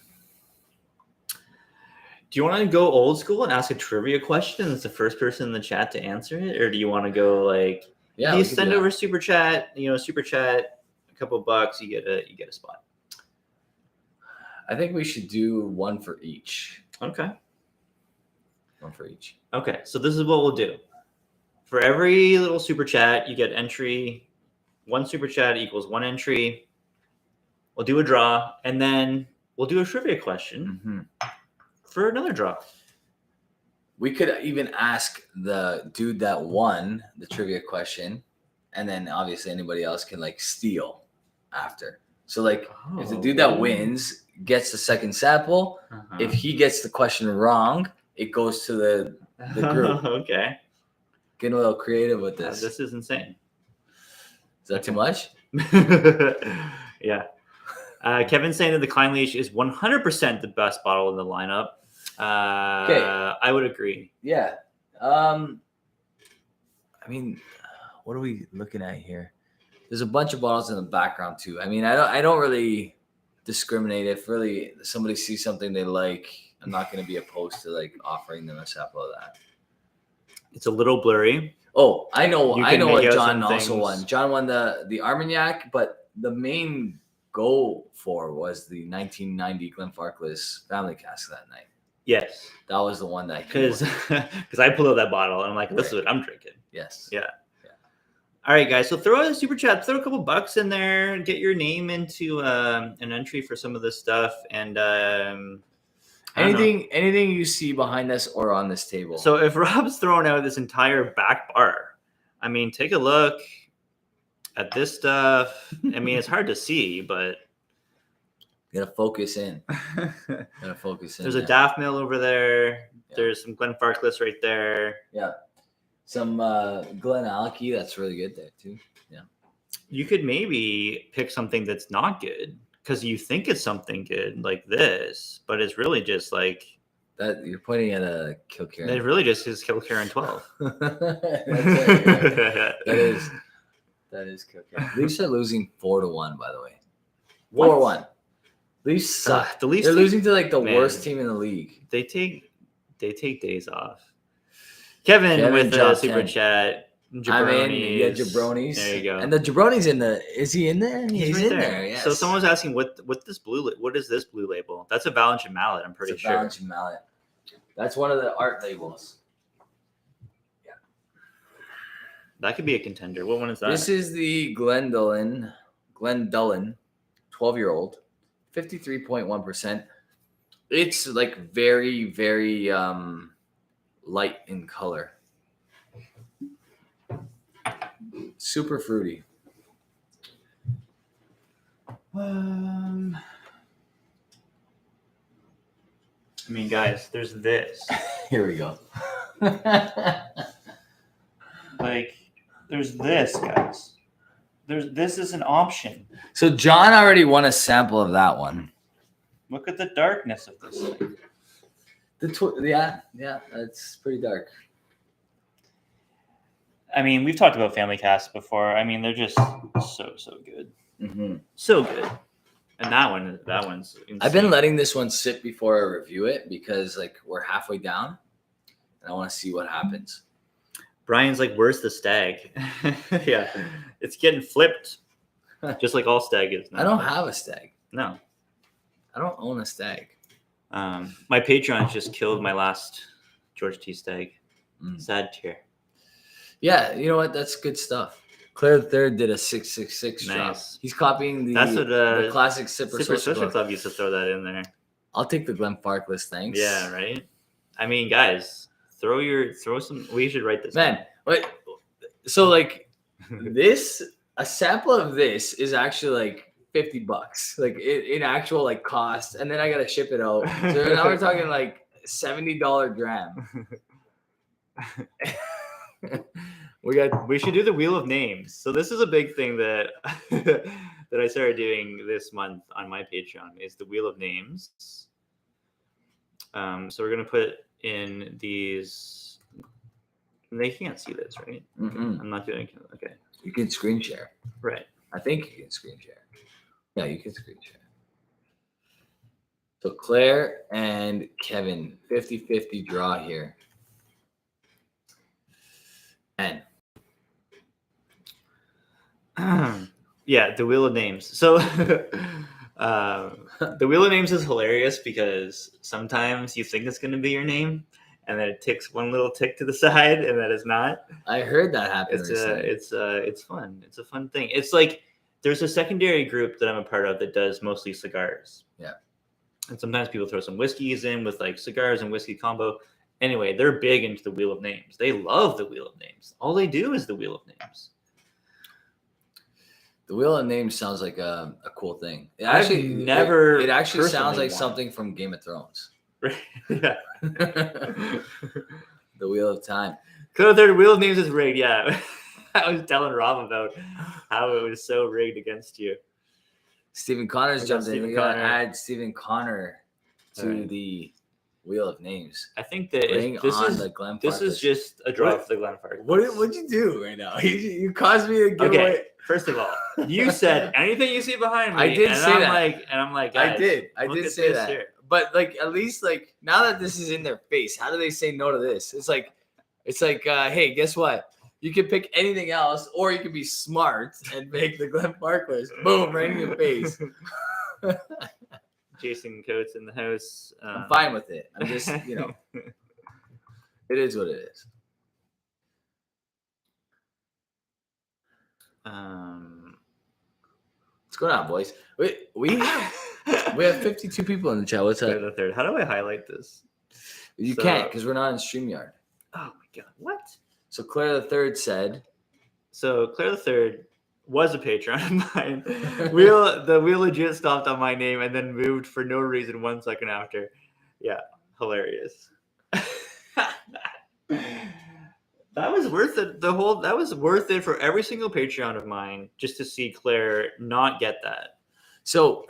Do you want to go old school and ask a trivia question? It's the first person in the chat to answer it, or do you want to go like, you send over super chat? Super chat, a couple of bucks, you get a spot. I think we should do one for each. Okay. One for each. Okay, so this is what we'll do. For every little super chat, you get entry. One super chat equals one entry. We'll do a draw, and then we'll do a trivia question for another draw. We could even ask the dude that won the trivia question, and then obviously anybody else can like steal after. So like if the dude that wins gets the second sample, if he gets the question wrong, it goes to the group. Okay. Getting a little creative with this. This is insane. Is that too much? Yeah. Kevin's saying that the Klein Leash is 100% the best bottle in the lineup. I would agree. Yeah. I mean, what are we looking at here? There's a bunch of bottles in the background too. I mean, I don't really discriminate. If really somebody sees something they like, I'm not going to be opposed to like offering them a sample of that. It's a little blurry. Oh, I know what John also things. won. John won the Armagnac, but the main go for was the 1990 Glenfarclas family cask that night. Yes, That was the one that because I pulled out that bottle and I'm like, this is Right. what I'm drinking. Yes. Yeah. All right, guys. So throw a super chat, throw a couple bucks in there, get your name into an entry for some of this stuff, and anything you see behind us or on this table. So if Rob's throwing out this entire back bar, I mean, take a look at this stuff. I mean, it's hard to see, but gotta focus in. Gotta focus in. There's a Daft Mill over there. Yeah. There's some Glenfarclas right there. Yeah. Some Glen Alky, that's really good there too. Yeah. You could maybe pick something that's not good because you think it's something good like this, but it's really just like that. You're pointing at a Kilkerran. It really just is Kilkerran 12. That's right, yeah. That is Kilkerran. Leafs are losing 4-1, by the way. 4-1. Leafs suck. The Leafs they're losing to like the worst team in the league. They take days off. Kevin with the super chat. Jabronis. Jabronis. There you go. And the Jabronis is he in there? He's right in there. Yes. So someone was asking what is this blue label? That's a Valentin mallet, I'm pretty sure. Valentin mallet. That's one of the art labels. Yeah. That could be a contender. What one is that? This is the Glendullen 12-year-old, 53.1%. It's like very, very light in color. Super fruity. I mean, guys, there's this. Here we go. Like, there's this, guys. This is an option. So John already won a sample of that one. Look at the darkness of this thing. Yeah, that's pretty dark. I mean, we've talked about family casts before. I mean, they're just so good. Mm-hmm. So good. And that one's insane. I've been letting this one sit before I review it because like we're halfway down and I want to see what happens. Brian's like, where's the stag? Yeah, it's getting flipped, just like all stag is now. I don't have a stag. No. I don't own a stag. My Patreon just killed my last George T. Stag. Sad tear. Yeah, you know what? That's good stuff. Claire III did a 666 nice. Drop. He's copying the classic Sipper Social Club used to throw that in there. I'll take the Glenfarclas, thanks. Yeah, right. I mean, guys, throw some. We should write this. Man, wait. So like a sample of this is actually like $50, like in actual like cost, and then I gotta ship it out. So now we're talking like $70 gram. We should do the Wheel of Names. So this is a big thing that that I started doing this month on my Patreon is the Wheel of Names. So we're gonna put in these. They can't see this, right? Mm-hmm. I'm not doing it. Okay. You can screen share. Right. I think you can screen share. Yeah, you can screen share. So Claire and Kevin, 50-50 draw here. And yeah, the Wheel of Names. So the Wheel of Names is hilarious because sometimes you think it's going to be your name, and then it ticks one little tick to the side, and that is not. I heard that happen. It's fun. It's a fun thing. It's like there's a secondary group that I'm a part of that does mostly cigars. Yeah, and sometimes people throw some whiskeys in with like cigars and whiskey combo. Anyway, they're big into the Wheel of Names. They love the Wheel of Names. All they do is the Wheel of Names. The Wheel of Names sounds like a cool thing. It actually sounds like something from Game of Thrones. Yeah. The Wheel of Time. The Wheel of Names is rigged. Yeah. I was telling Rob about how it was so rigged against you. Stephen Connor's jumped in. We got to add Stephen Connor to the Wheel of Names. I think that this is just a draw for the Glenfarclas. What'd you do right now? You caused me to give away. First of all, you said anything you see behind me. I did say that. I'm like, guys, I did say that. Here. But like, at least like now that this is in their face, how do they say no to this? It's like, hey, guess what? You can pick anything else, or you can be smart and pick the Glen Park list. Boom, right in your face. Jason Coates in the house. I'm fine with it. I'm just, it is what it is. What's going on, boys? We have 52 people in the chat. What's Claire up? the third. How do I highlight this? You can't because we're not in StreamYard. Oh my god, what? So Claire the Third said. So Claire the Third was a patron of mine. We legit stopped on my name and then moved for no reason 1 second after. Yeah, hilarious. That was worth it. That was worth it for every single Patreon of mine just to see Claire not get that. So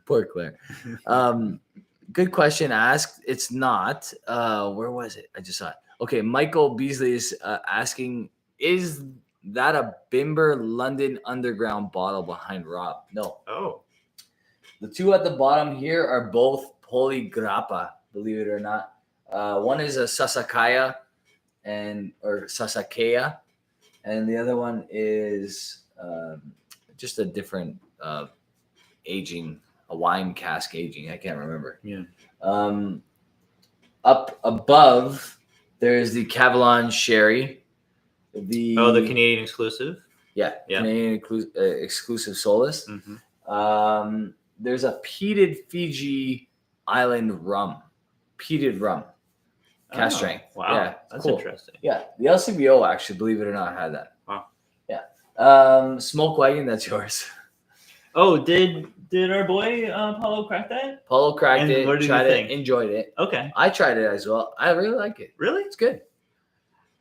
poor Claire. Good question asked. It's not. Where was it? I just saw it. Okay, Michael Beasley is asking, is that a Bimber London Underground bottle behind Rob? No. Oh. The two at the bottom here are both Polygrappa, believe it or not. One is a Sasakaya or Sasakea, and the other one is just a different aging, a wine cask aging. I can't remember. Yeah. Up above, there's the Cavalon Sherry. The Canadian exclusive. Yeah. Canadian exclusive Solus. Mm-hmm. There's a peated Fiji Island rum. Peated rum. Cask strength. Wow. Yeah, that's cool. Interesting. Yeah. The LCBO, actually, believe it or not, had that. Wow. Yeah. Smoke Wagon, that's yours. Oh, did our boy Paulo crack that? Paulo cracked it. What did tried you think? it. Enjoyed it. Okay. I tried it as well. I really like it. Really? It's good.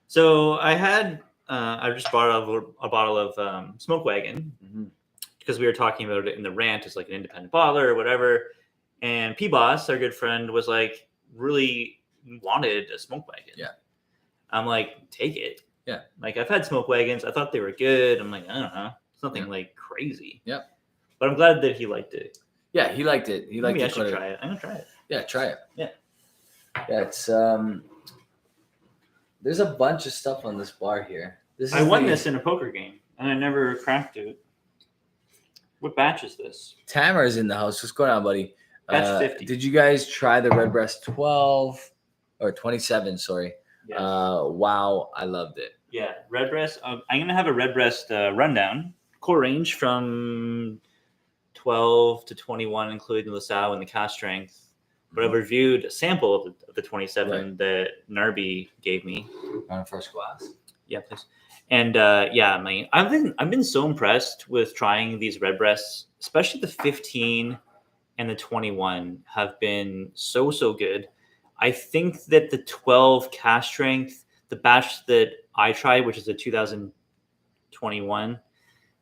So I had I just bought a bottle of Smoke Wagon because we were talking about it in the Rant as like an independent bottler or whatever. And P-Boss, our good friend, was like really wanted a Smoke Wagon. Yeah. I'm like, take it. Yeah. Like I've had Smoke Wagons. I thought they were good. I'm like, I don't know. It's nothing like crazy. Yep. But I'm glad that he liked it. Yeah, he liked it. He liked Maybe it. I should try it. I'm gonna try it. Yeah, try it. Yeah. Yeah, it's there's a bunch of stuff on this bar here. I won this in a poker game and I never cracked it. What batch is this? Tamar's in the house. What's going on, buddy? Batch 50. Did you guys try the Redbreast 12 or 27? Sorry. Yes. Wow, I loved it. Yeah, Redbreast. I'm gonna have a Redbreast rundown. Core range from 12 to 21, including the Lcbo and the cast strength. But I've reviewed a sample of the 27 that Narby gave me. On first glass. Yeah, please. And I've been so impressed with trying these Redbreasts, especially the 15 and the 21 have been so good. I think that the 12 cast strength, the batch that I tried, which is a 2021,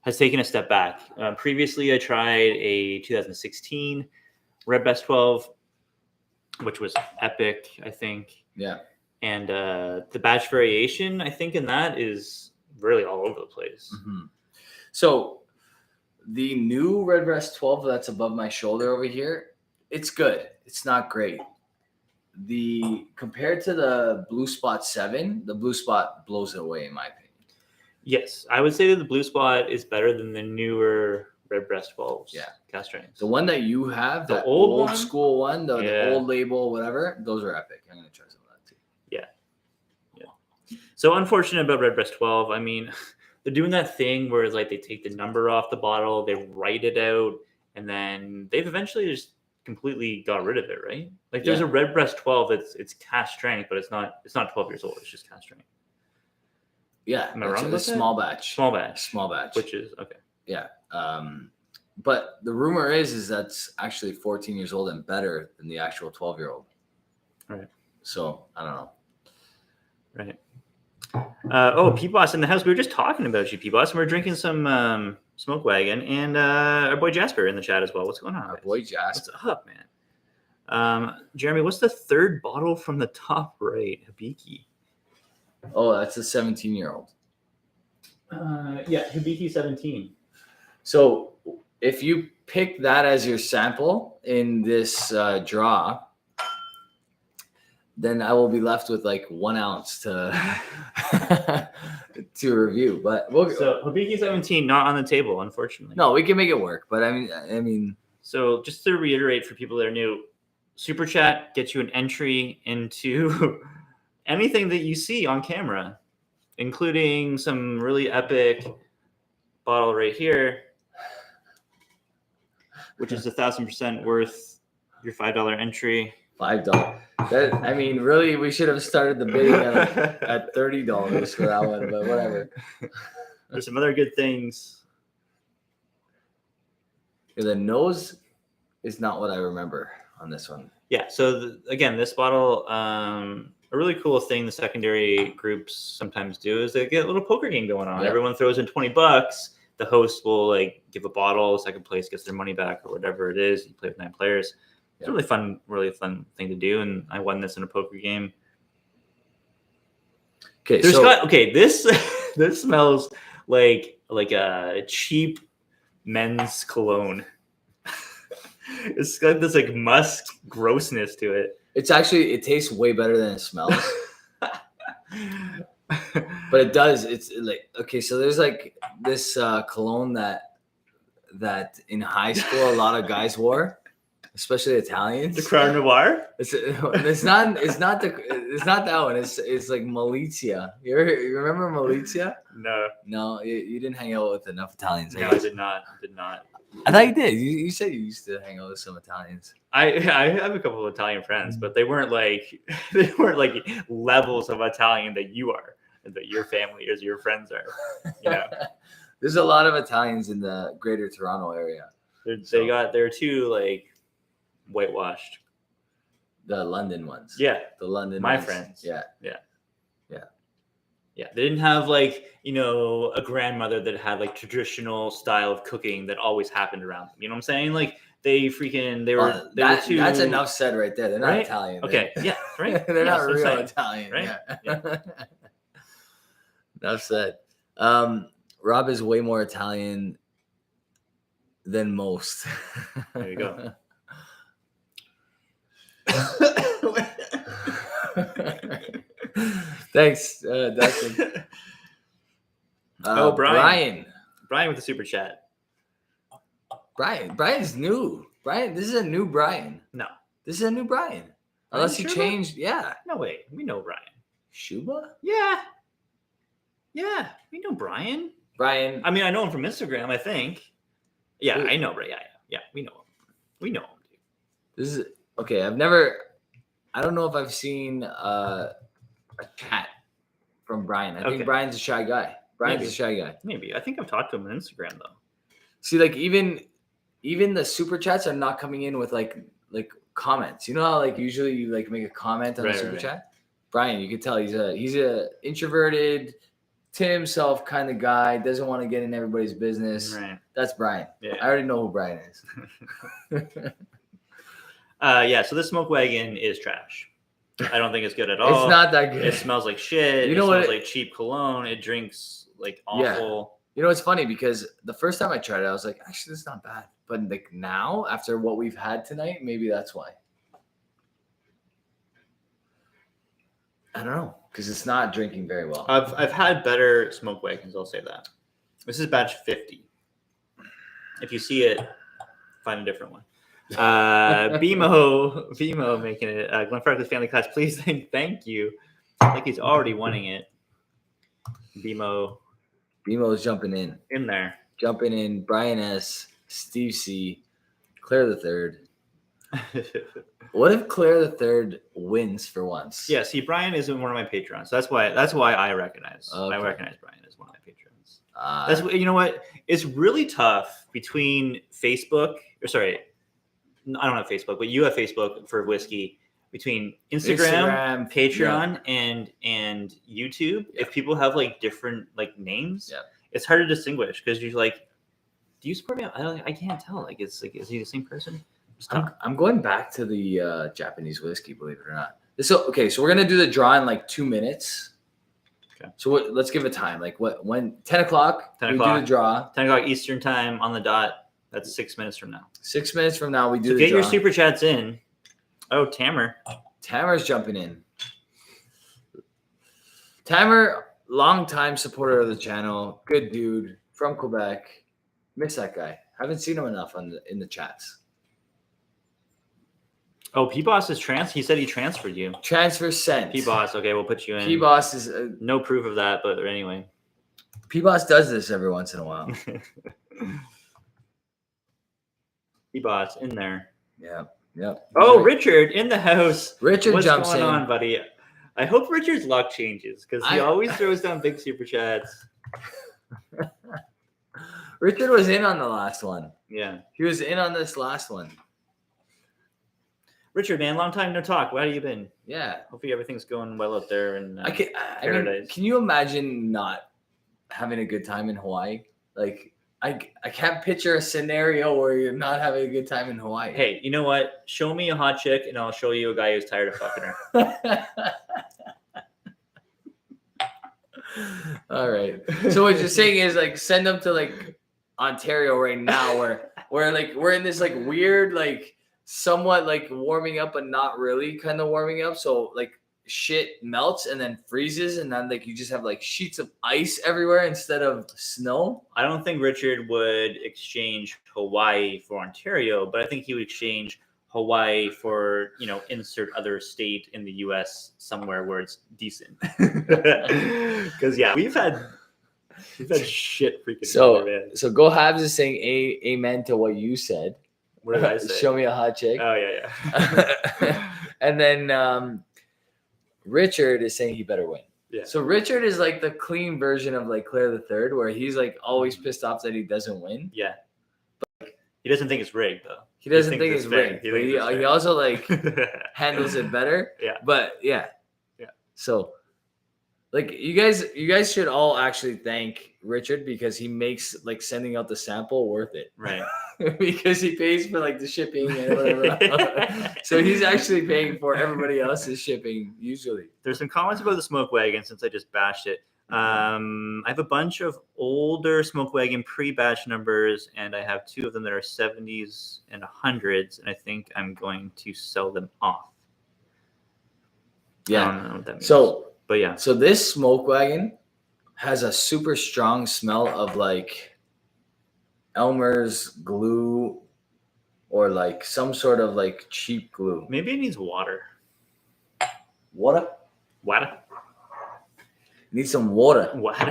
has taken a step back. Previously, I tried a 2016 Redbreast 12, which was epic, I think. Yeah. And the batch variation, I think, in that is really all over the place. Mm-hmm. So the new Redbreast 12 that's above my shoulder over here, it's good. It's not great. Compared to the Blue Spot 7, the Blue Spot blows it away, in my opinion. Yes, I would say that the Blue Spot is better than the newer Redbreast 12s. Yeah. Cast strengths. The one that you have, The that old one? school one, the old label, whatever, those are epic. I'm going to try some of that too. Yeah. So unfortunate about Redbreast 12. I mean, they're doing that thing where it's like they take the number off the bottle, they write it out, and then they've eventually just completely got rid of it, right? Like there's a Redbreast 12 it's cast strength, but it's not 12 years old. It's just cast strength. Yeah, am I wrong about that? Small batch. Small batch, which is okay. Yeah, but the rumor is that's actually 14 years old and better than the actual 12-year-old. Right. So I don't know. Right. P-Boss in the house. We were just talking about you, P-Boss, and we're drinking some Smoke Wagon, and our boy Jasper in the chat as well. What's going on? Our boy Jasper. What's up, man? Jeremy, what's the third bottle from the top right? Hibiki. Oh, that's a 17-year-old. Hibiki 17. So if you pick that as your sample in this draw, then I will be left with like 1 ounce to to review. But So Hibiki 17 not on the table, unfortunately. no, we can make it work. But I mean, So just to reiterate for people that are new, Super Chat gets you an entry into anything that you see on camera, including some really epic bottle right here, which is 1,000% worth your $5 entry. $5. That, I mean, really, we should have started the bidding at $30 for that one, but whatever. There's some other good things. The nose is not what I remember on this one. Yeah. So again, this bottle, a really cool thing the secondary groups sometimes do is they get a little poker game going on. Yeah. Everyone throws in $20. The host will like give a bottle. Second place gets their money back or whatever it is. You play with 9 players. It's a really fun thing to do, and I won this in a poker game. Okay, this this smells like a cheap men's cologne. It's got this like musk grossness to it. it tastes way better than it smells. But it does. It's like, okay, so there's like this cologne that in high school a lot of guys wore. Especially Italians. The Crown Noir. It's not that one. It's like Malizia. You remember Malizia? No, you didn't hang out with enough Italians. No, I did not. I thought you did. You said you used to hang out with some Italians. I have a couple of Italian friends, but they weren't like levels of Italian that you are, and that your family or your friends are. You know, there's a lot of Italians in the Greater Toronto area. They're too like whitewashed. The London ones. Yeah. The London My ones. friends. Yeah. They didn't have like, a grandmother that had like traditional style of cooking that always happened around them. You know what I'm saying? Like they were too... That's enough said right there. They're not right? Italian. Okay. Yeah. Right. They're not real Italian. Right. Yeah. Enough said. Rob is way more Italian than most. There you go. Thanks, Dustin. Brian with the super chat. Brian's new. This is a new Brian. No, this is a new Brian. Unless he changed. Yeah. No way. We know Brian. Shuba? Yeah. We know Brian. I mean, I know him from Instagram, I think. Yeah, I know, right? Yeah. We know him, dude. This is okay. I don't know if I've seen a chat from Brian. I think Brian's a shy guy. Maybe. I think I've talked to him on Instagram though. See, like even the super chats are not coming in with like comments. You know how like usually you like make a comment on a super chat? Brian, you can tell he's a introverted, to himself kind of guy, doesn't want to get in everybody's business. Right. That's Brian. Yeah. I already know who Brian is. So this smoke wagon is trash. I don't think it's good at all. It's not that good. It smells like shit. It smells like cheap cologne. It drinks like awful. You know, it's funny because the first time I tried it, I was like, actually, this is not bad. But like now, after what we've had tonight, maybe that's why. I don't know, because it's not drinking very well. I've had better smoke wagons, I'll say that. This is batch 50. If you see it, find a different one. BMO making it. Glenn Farkley's family class, please thank you. I think he's already wanting it. BMO is jumping in. In there. Jumping in. Brian S. Steve C. Claire the Third. What if Claire the Third wins for once? Yeah, see, Brian isn't one of my patrons. So that's why I recognize. Okay. I recognize Brian as one of my patrons. That's you know what? It's really tough between Facebook. Or sorry, I don't have Facebook, but you have Facebook for whiskey. Between Instagram Patreon, and YouTube, if people have like different like names, it's hard to distinguish because you're like, do you support me? I can't tell. Like, it's like, is he the same person? I'm going back to the Japanese whiskey, believe it or not. So we're gonna do the draw in like 2 minutes. Okay. So let's give it time. Like when 10 o'clock, we do the draw. 10 o'clock Eastern time on the dot. That's 6 minutes from now. 6 minutes from now, we do the draw. Get draw. your super chats in. Oh, Tamer's jumping in. Tamer, longtime supporter of the channel, good dude from Quebec. Miss that guy. Haven't seen him enough in the chats. Oh, P-Boss is he said he transferred you. Transfer sent. P-Boss, okay, we'll put you in. P-Boss is no proof of that, but anyway. P-Boss does this every once in a while. P-Boss in there. Yep. Oh, Richard in the house. Richard What's jumps going in. on, buddy? I hope Richard's luck changes because he always throws down big super chats. Richard was in on the last one. Yeah. He was in on this last one. Richard, man, long time no talk. How have you been? Yeah. Hopefully everything's going well out there in paradise. I mean, can you imagine not having a good time in Hawaii? Like, I can't picture a scenario where you're not having a good time in Hawaii. Hey, you know what? Show me a hot chick and I'll show you a guy who's tired of fucking her. All right. So what you're saying is like send them to like Ontario right now where like we're in this like weird like somewhat like warming up but not really kind of warming up. So like shit melts and then freezes and then like you just have like sheets of ice everywhere instead of snow. I don't think Richard would exchange Hawaii for Ontario, but I think he would exchange Hawaii for, insert other state in the US somewhere where it's decent. Because yeah, we've had shit freaking weather, man. So Go Habs is saying amen to what you said. What did I say? Show me a hot chick. Oh yeah. And then Richard is saying he better win. Yeah. So Richard is like the clean version of like Claire the Third, where he's like always pissed off that he doesn't win. Yeah. But he doesn't think it's rigged though. He doesn't think it's rigged. He also like handles it better. Yeah. But yeah. So like you guys should all actually thank Richard because he makes like sending out the sample worth it. Right. Because he pays for like the shipping and whatever. So he's actually paying for everybody else's shipping usually. There's some comments about the smoke wagon since I just bashed it. I have a bunch of older smoke wagon pre-batch numbers, and I have two of them that are 70s and 100s, and I think I'm going to sell them off. Yeah. I don't know what that means. But yeah. So this smoke wagon has a super strong smell of like Elmer's glue or like some sort of like cheap glue. Maybe it needs water. Water? Need some water. Water?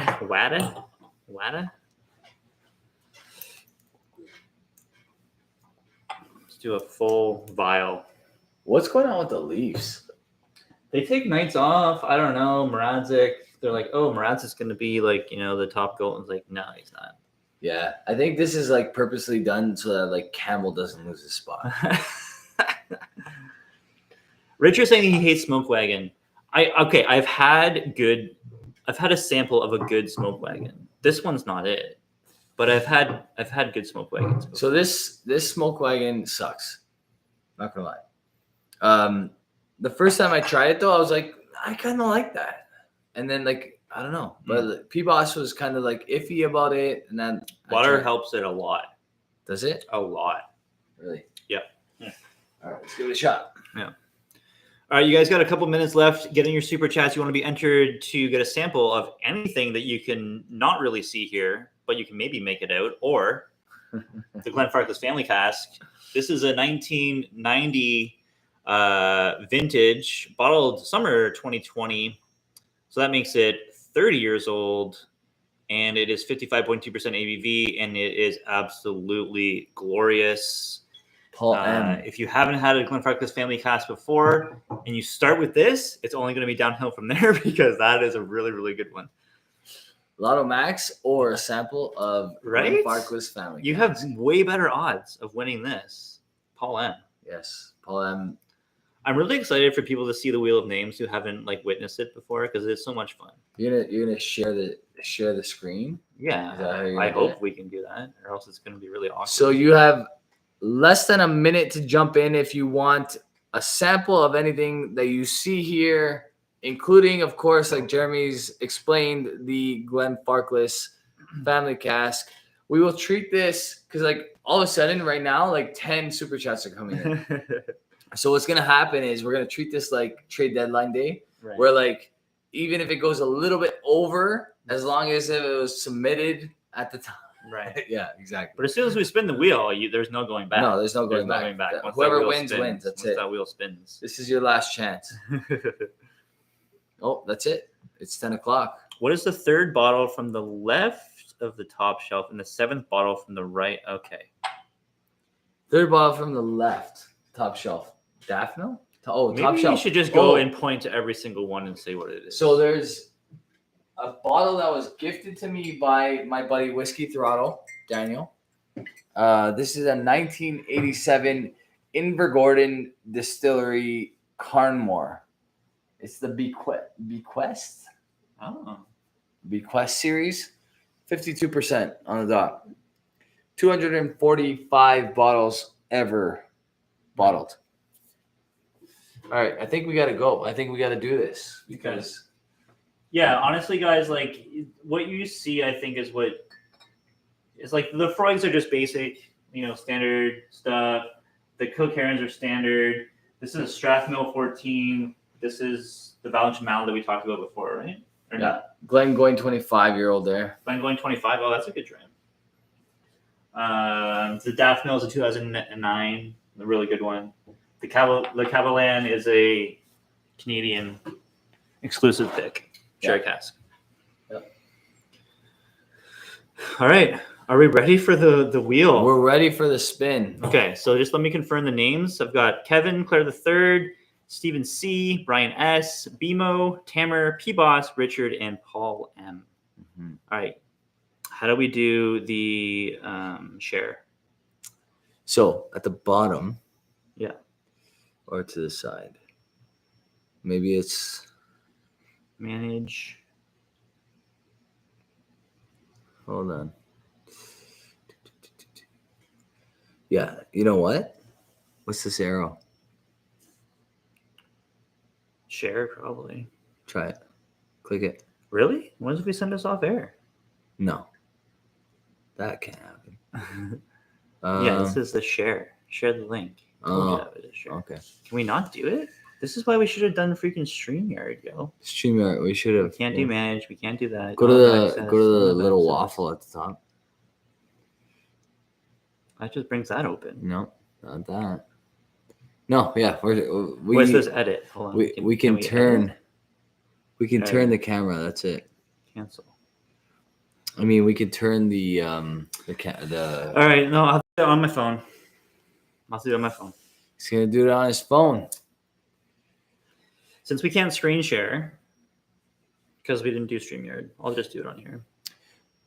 Let's do a full vial. What's going on with the Leafs? They take nights off. I don't know. Mrazek, they're like, oh, Mrazek's going to be like, the top goal. And it's like, no, he's not. Yeah, I think this is like purposely done so that like Campbell doesn't lose his spot. Richard's saying he hates smoke wagon. I've had a sample of a good smoke wagon. This one's not it, but I've had good smoke wagons before. So this smoke wagon sucks. Not gonna lie. The first time I tried it though, I was like, I kind of like that, and then like I don't know, but P-Boss was kind of like iffy about it, and then water helps it a lot. Does it? A lot. Really? Yeah. All right, let's give it a shot. Yeah. All right, you guys got a couple minutes left. Get in your super chats. You want to be entered to get a sample of anything that you can not really see here, but you can maybe make it out, or the Glen Farkless Family Cask. This is a 1990 vintage, bottled summer 2020. So that makes it 30 years old, and it is 55.2% ABV, and it is absolutely glorious. Paul M. If you haven't had a Glen Farkless Family Cask before, and you start with this, it's only going to be downhill from there because that is a really, really good one. Lotto Max or a sample of Glen Farkless Family Cask. You have way better odds of winning this. Paul M. Yes, Paul M. I'm really excited for people to see the Wheel of Names who haven't witnessed it before because it's so much fun. You're gonna share the screen? Yeah, I hope we can do that, or else it's gonna be really awkward. So you have less than a minute to jump in if you want a sample of anything that you see here, including, of course, like Jeremy's explained, the Glen Farkless Family Cask. We will treat this because all of a sudden right now 10 super chats are coming in. So what's gonna happen is we're gonna treat this like trade deadline day, right. where even if it goes a little bit over, as long as it was submitted at the time. Right. Yeah, exactly. But as soon as we spin the wheel, there's no going back. No, there's no going back. Once Whoever that wheel wins, spins, wins. That's once it. that wheel spins. This is your last chance. Oh, that's it. It's 10 o'clock. What is the third bottle from the left of the top shelf and the seventh bottle from the right? Okay. Third bottle from the left, top shelf. Daphne? Oh, Maybe top shelf. you should just go and point to every single one and say what it is. So there's a bottle that was gifted to me by my buddy Whiskey Throttle, Daniel. This is a 1987 Invergordon Distillery Carnmore. It's the Bequest? Oh. Bequest series. 52% on the dot. 245 bottles ever bottled. All right, I think we got to go. I think we got to do this because yeah, honestly, guys, like what you see, I think is what is like the frogs are just basic, standard stuff. The Cook Herons are standard. This is a Strathmill 14. This is the Belgian Mal that we talked about before, right? Or yeah, not? Glenn going 25-year-old there. Glenn going 25. Oh, that's a good dram. The Daphne is a 2009, a really good one. The Cavalan is a Canadian exclusive pick, cherry cask. Yep. All right, are we ready for the wheel? We're ready for the spin. Okay, so just let me confirm the names. I've got Kevin, Claire III, Stephen C, Brian S, BMO, Tamer, P-Boss, Richard, and Paul M. Mm-hmm. All right. How do we do the share? So at the bottom, yeah, or to the side. Maybe it's manage. Hold on. Yeah, you know what? What's this arrow? Share, probably. Try it. Click it. Really? What if we send us off air? No. That can't happen. Yeah, this is the share. Share the link. Okay. Can we not do it? This is why we should have done freaking StreamYard, yo. StreamYard, we should have. We can't do manage. We can't do that. Go to the little waffle at the top. That just brings that open. No, not that. No, yeah, Where's this edit? Hold on. We can turn. Edit? We can turn the camera. That's it. Cancel. I mean, we can turn the. All right, no, I'll do it on my phone. He's gonna do it on his phone. Since we can't screen share, because we didn't do StreamYard, I'll just do it on here.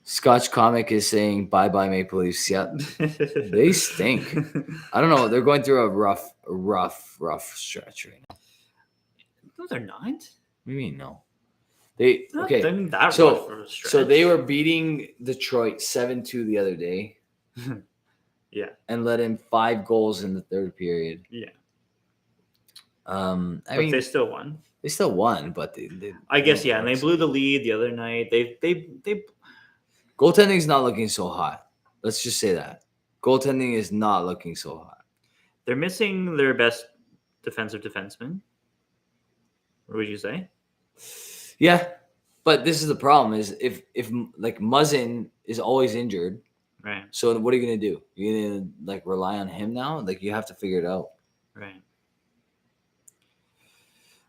Scotch Comic is saying bye Maple Leafs. Yep, they stink. I don't know. They're going through a rough stretch right now. No, they're not. What do you mean no? They okay. That so they were beating Detroit 7-2 the other day. Yeah, and let in 5 goals in the third period. Yeah. I mean, they still won. They still won, but they I guess yeah, and they blew the lead the other night. They goaltending is not looking so hot. Let's just say that goaltending is not looking so hot. They're missing their best defensive defenseman. What would you say? Yeah, but this is the problem: is if like Muzzin is always injured, right? So what are you gonna do? You're gonna like rely on him now? Like you have to figure it out, right?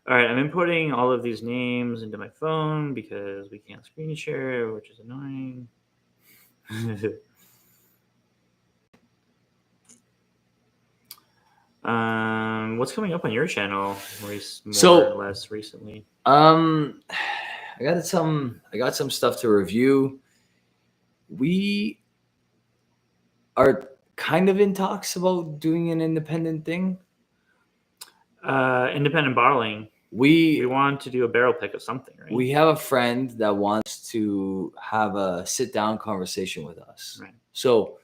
All right, I'm inputting all of these names into my phone because we can't screen share, which is annoying. What's coming up on your channel more or less recently? I got some stuff to review. We are kind of in talks about doing an independent thing. Independent bottling. We want to do a barrel pick of something, right? We have a friend that wants to have a sit-down conversation with us. Right. So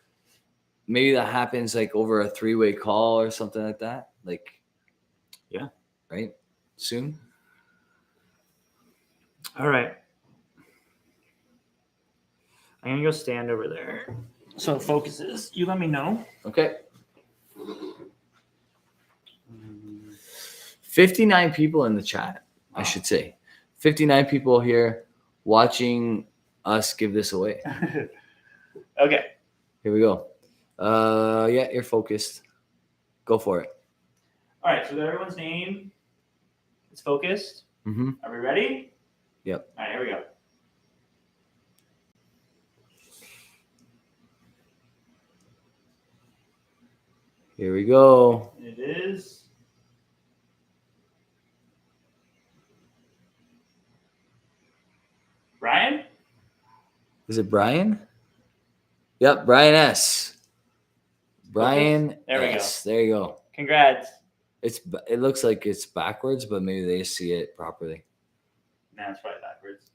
maybe that happens like over a 3-way call or something like that. Like, yeah, right? Soon. All right. I'm gonna go stand over there so it focuses. You let me know. Okay. 59 people in the chat, I should say. 59 people here watching us give this away. Okay. Here we go. Yeah, you're focused. Go for it. All right. So that everyone's name is focused. Mm-hmm. Are we ready? Yep. All right. Here we go. Here we go. And it is Brian. Is it Brian? Yep, Brian S. Brian There we S. There you go. Congrats. It looks like it's backwards, but maybe they see it properly. Nah, it's probably backwards.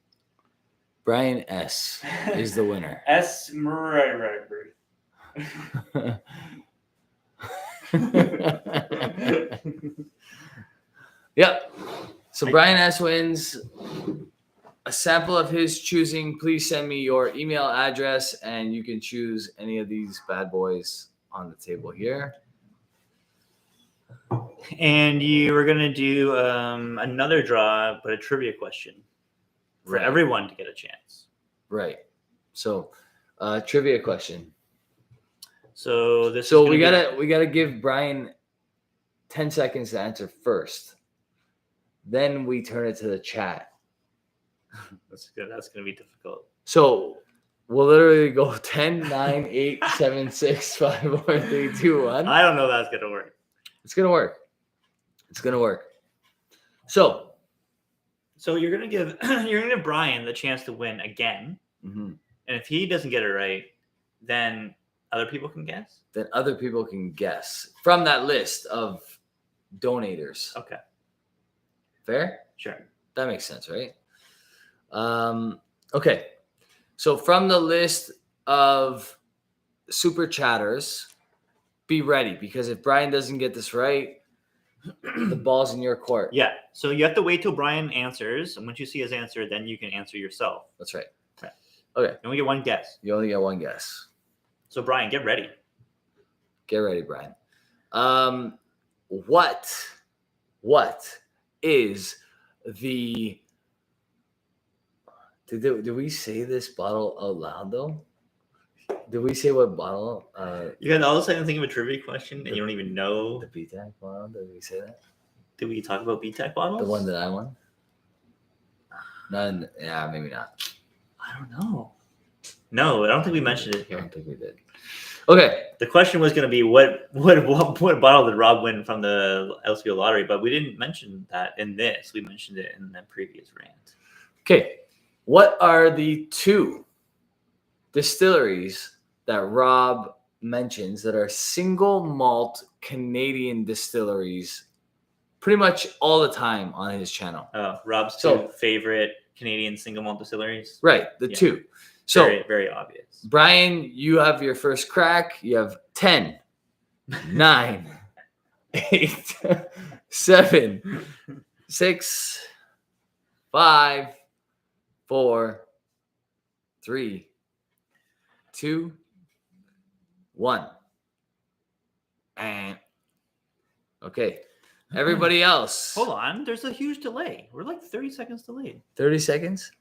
Brian S. is the winner. S. Yep. So Brian S. wins a sample of his choosing. Please send me your email address, and you can choose any of these bad boys on the table here. And you were gonna do another draw, but a trivia question for everyone to get a chance. Right. So, trivia question. So this. So we gotta give Brian 10 seconds to answer first. Then we turn it to the chat. That's good. That's gonna be difficult. So we'll literally go 10, 9, 8, 7, 6, 5, 4, 3, 2, 1. I don't know if that's gonna work. It's gonna work. It's gonna work. So you're gonna give Brian the chance to win again, and if he doesn't get it right, then other people can guess. Then other people can guess from that list of donators. Okay. Fair? Sure. That makes sense, right? Okay. So from the list of super chatters, be ready, because if Brian doesn't get this right, the ball's in your court. Yeah. So you have to wait till Brian answers, and once you see his answer, then you can answer yourself. That's right. Okay. You only get one guess. You only get one guess. So Brian, get ready. Get ready, Brian. What is the? Did we say this bottle out loud though? Did we say what bottle? You got all of a sudden think of a trivia question and you don't even know. The BTAC bottle? Did we say that? Did we talk about BTAC bottles? The one that I won? None. Yeah, maybe not. I don't know. No, I don't think we mentioned it I here. don't think we did. Okay. The question was going to be what bottle did Rob win from the Lcbo Lottery, but we didn't mention that in this. We mentioned it in the previous rant. Okay. What are the two distilleries that Rob mentions that are single malt Canadian distilleries pretty much all the time on his channel? Oh, Rob's two favorite Canadian single malt distilleries? Right, the two. So very, very obvious. Brian, you have your first crack. You have 10, 9, 8, 7, 6, 5, 4, 3, 2, 1. And okay. Everybody else. Hold on. There's a huge delay. We're like 30 seconds delayed. 30 seconds?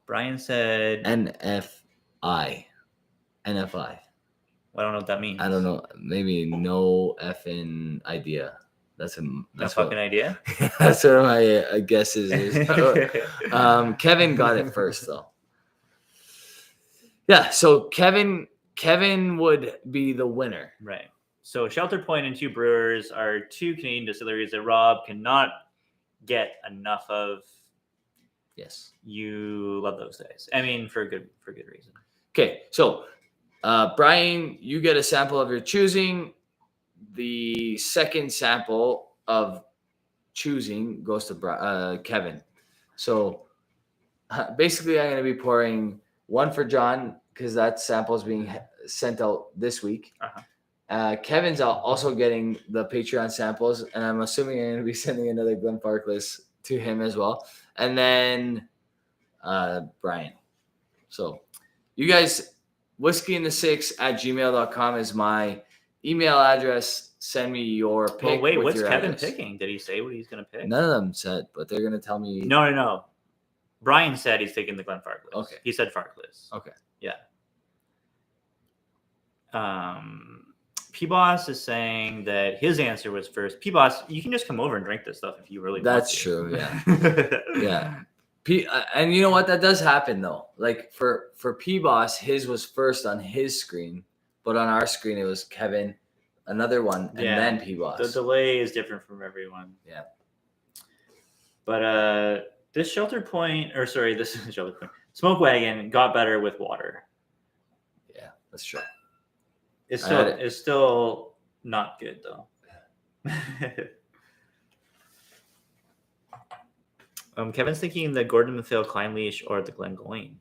Brian said NFI. I don't know what that means. I don't know. Maybe no effing idea. That's no fucking idea. That's what my guess is. Kevin got it first though. Yeah, so Kevin would be the winner. Right. So Shelter Point and Two Brewers are two Canadian distilleries that Rob cannot get enough of. Yes. You love those guys. I mean, for good reason. Okay, so Brian, you get a sample of your choosing. The second sample of choosing goes to Kevin. So basically, I'm going to be pouring one for John because that sample is being sent out this week. Kevin's also getting the Patreon samples, and I'm assuming I'm going to be sending another Glen Farkless to him as well. And then Brian. So you guys, whiskeyinthe6@gmail.com is my email address. Send me your pick. Well, wait, with what's your Kevin address. picking? Did he say what he's going to pick? None of them said, but they're gonna tell me. No. Brian said he's taking the Glenn Farkless. Okay. He said Farkless. Okay. Yeah. P-Boss is saying that his answer was first. P-Boss, you can just come over and drink this stuff if you really That's want to. true. Yeah. Yeah. And you know what? That does happen though. Like for P-Boss, his was first on his screen, but on our screen it was Kevin, another one, and then P-Boss. The delay is different from everyone. Yeah. But this Shelter Point, this is Shelter Point. Smoke Wagon got better with water. Yeah, that's true. It's still not good though. Kevin's thinking the Gordon McPhail Climb Leash or the Glengoyne.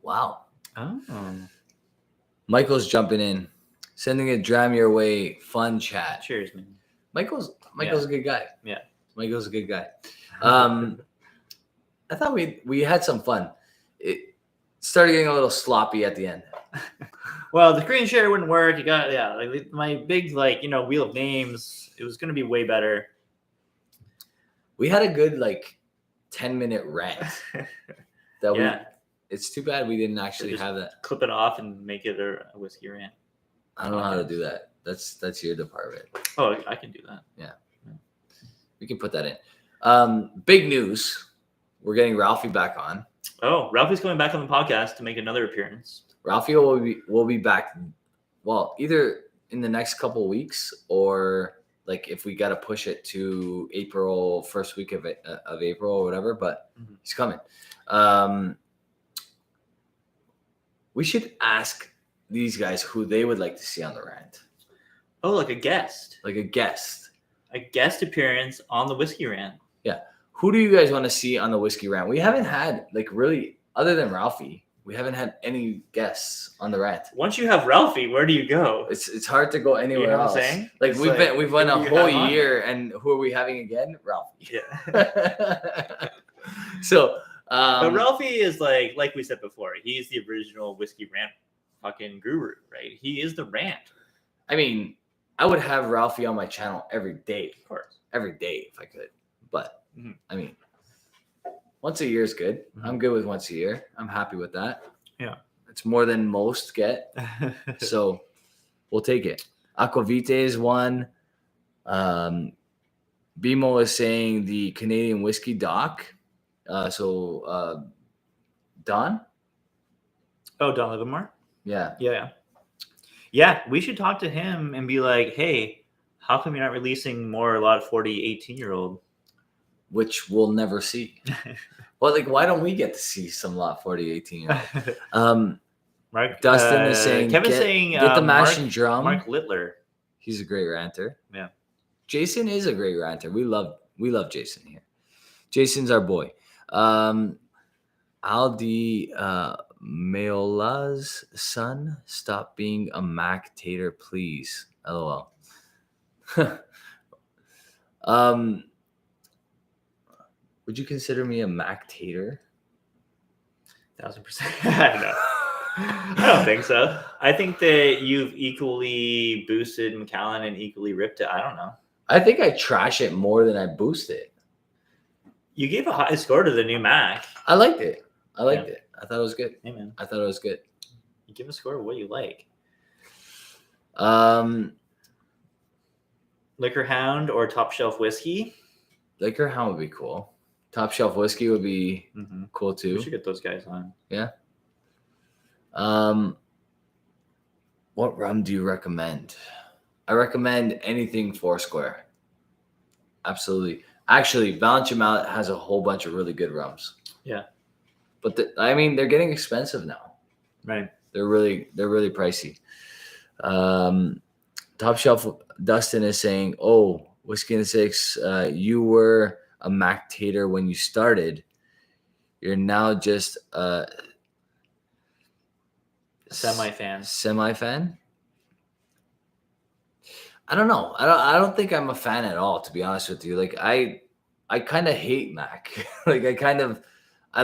Wow. Oh. Michael's jumping in, sending a dram your way. Fun chat. Cheers, man. Michael's a good guy. Yeah. Michael's a good guy. I thought we had some fun. It started getting a little sloppy at the end. Well, the screen share wouldn't work. You got like my big wheel of names. It was going to be way better. We had a good 10-minute rant. It's too bad we didn't actually have that. Clip it off and make it a whiskey rant. I don't know how to do that. That's your department. Oh, I can do that. Yeah. We can put that in. Big news. We're getting Ralphie back on. Oh, Ralphie's coming back on the podcast to make another appearance. Ralphie will be back. Well, either in the next couple of weeks or if we got to push it to April, first week of April or whatever. But he's coming. We should ask these guys who they would like to see on the rant. Oh, like a guest. Like a guest. A guest appearance on the whiskey rant. Yeah. Who do you guys want to see on the whiskey rant? We haven't had really, other than Ralphie, we haven't had any guests on the rant. Once you have Ralphie, where do you go? It's hard to go anywhere else. What I'm saying? We've went a whole year, and who are we having again? Ralphie. Yeah. So, but Ralphie is like we said before, he's the original whiskey rant fucking guru, right? He is the rant. I mean, I would have Ralphie on my channel every day, of course, every day if I could. But I mean, once a year is good. I'm good with once a year. I'm happy with that. Yeah, it's more than most get, so we'll take it. Aquavite is one. Bimo is saying the Canadian whiskey doc. Don. Oh, Don Livermore. Yeah. We should talk to him and be like, hey, how come you're not releasing more Lot 40 18-year-old? Which we'll never see. Well, why don't we get to see some Lot 40 18-year-old? Dustin is saying, Kevin's saying, get the mash and drum. Mark Littler. He's a great ranter. Yeah. Jason is a great ranter. We love Jason here. Jason's our boy. Aldi Meola's son, stop being a Mac tater, please. LOL. Would you consider me a Mac tater? 1,000%. I don't think so. I think that you've equally boosted McAllen and equally ripped it. I don't know. I think I trash it more than I boost it. You gave a high score to the new Mac. I liked it. I thought it was good. Hey, man. I thought it was good. You give a score of what you like. Liquor Hound or Top Shelf Whiskey? Liquor Hound would be cool. Top Shelf Whiskey would be cool too. We should get those guys on. Yeah. What rum do you recommend? I recommend anything Foursquare. Absolutely. Actually, Valencia Mallet has a whole bunch of really good rums. Yeah. But they're getting expensive now. Right. They're really pricey. Top Shelf Dustin is saying, "Oh, Whiskey and Six, you were a Mac tater when you started. You're now just a semi-fan. Semi-fan? I don't know. I don't think I'm a fan at all, to be honest with you. I kind of hate Mac. I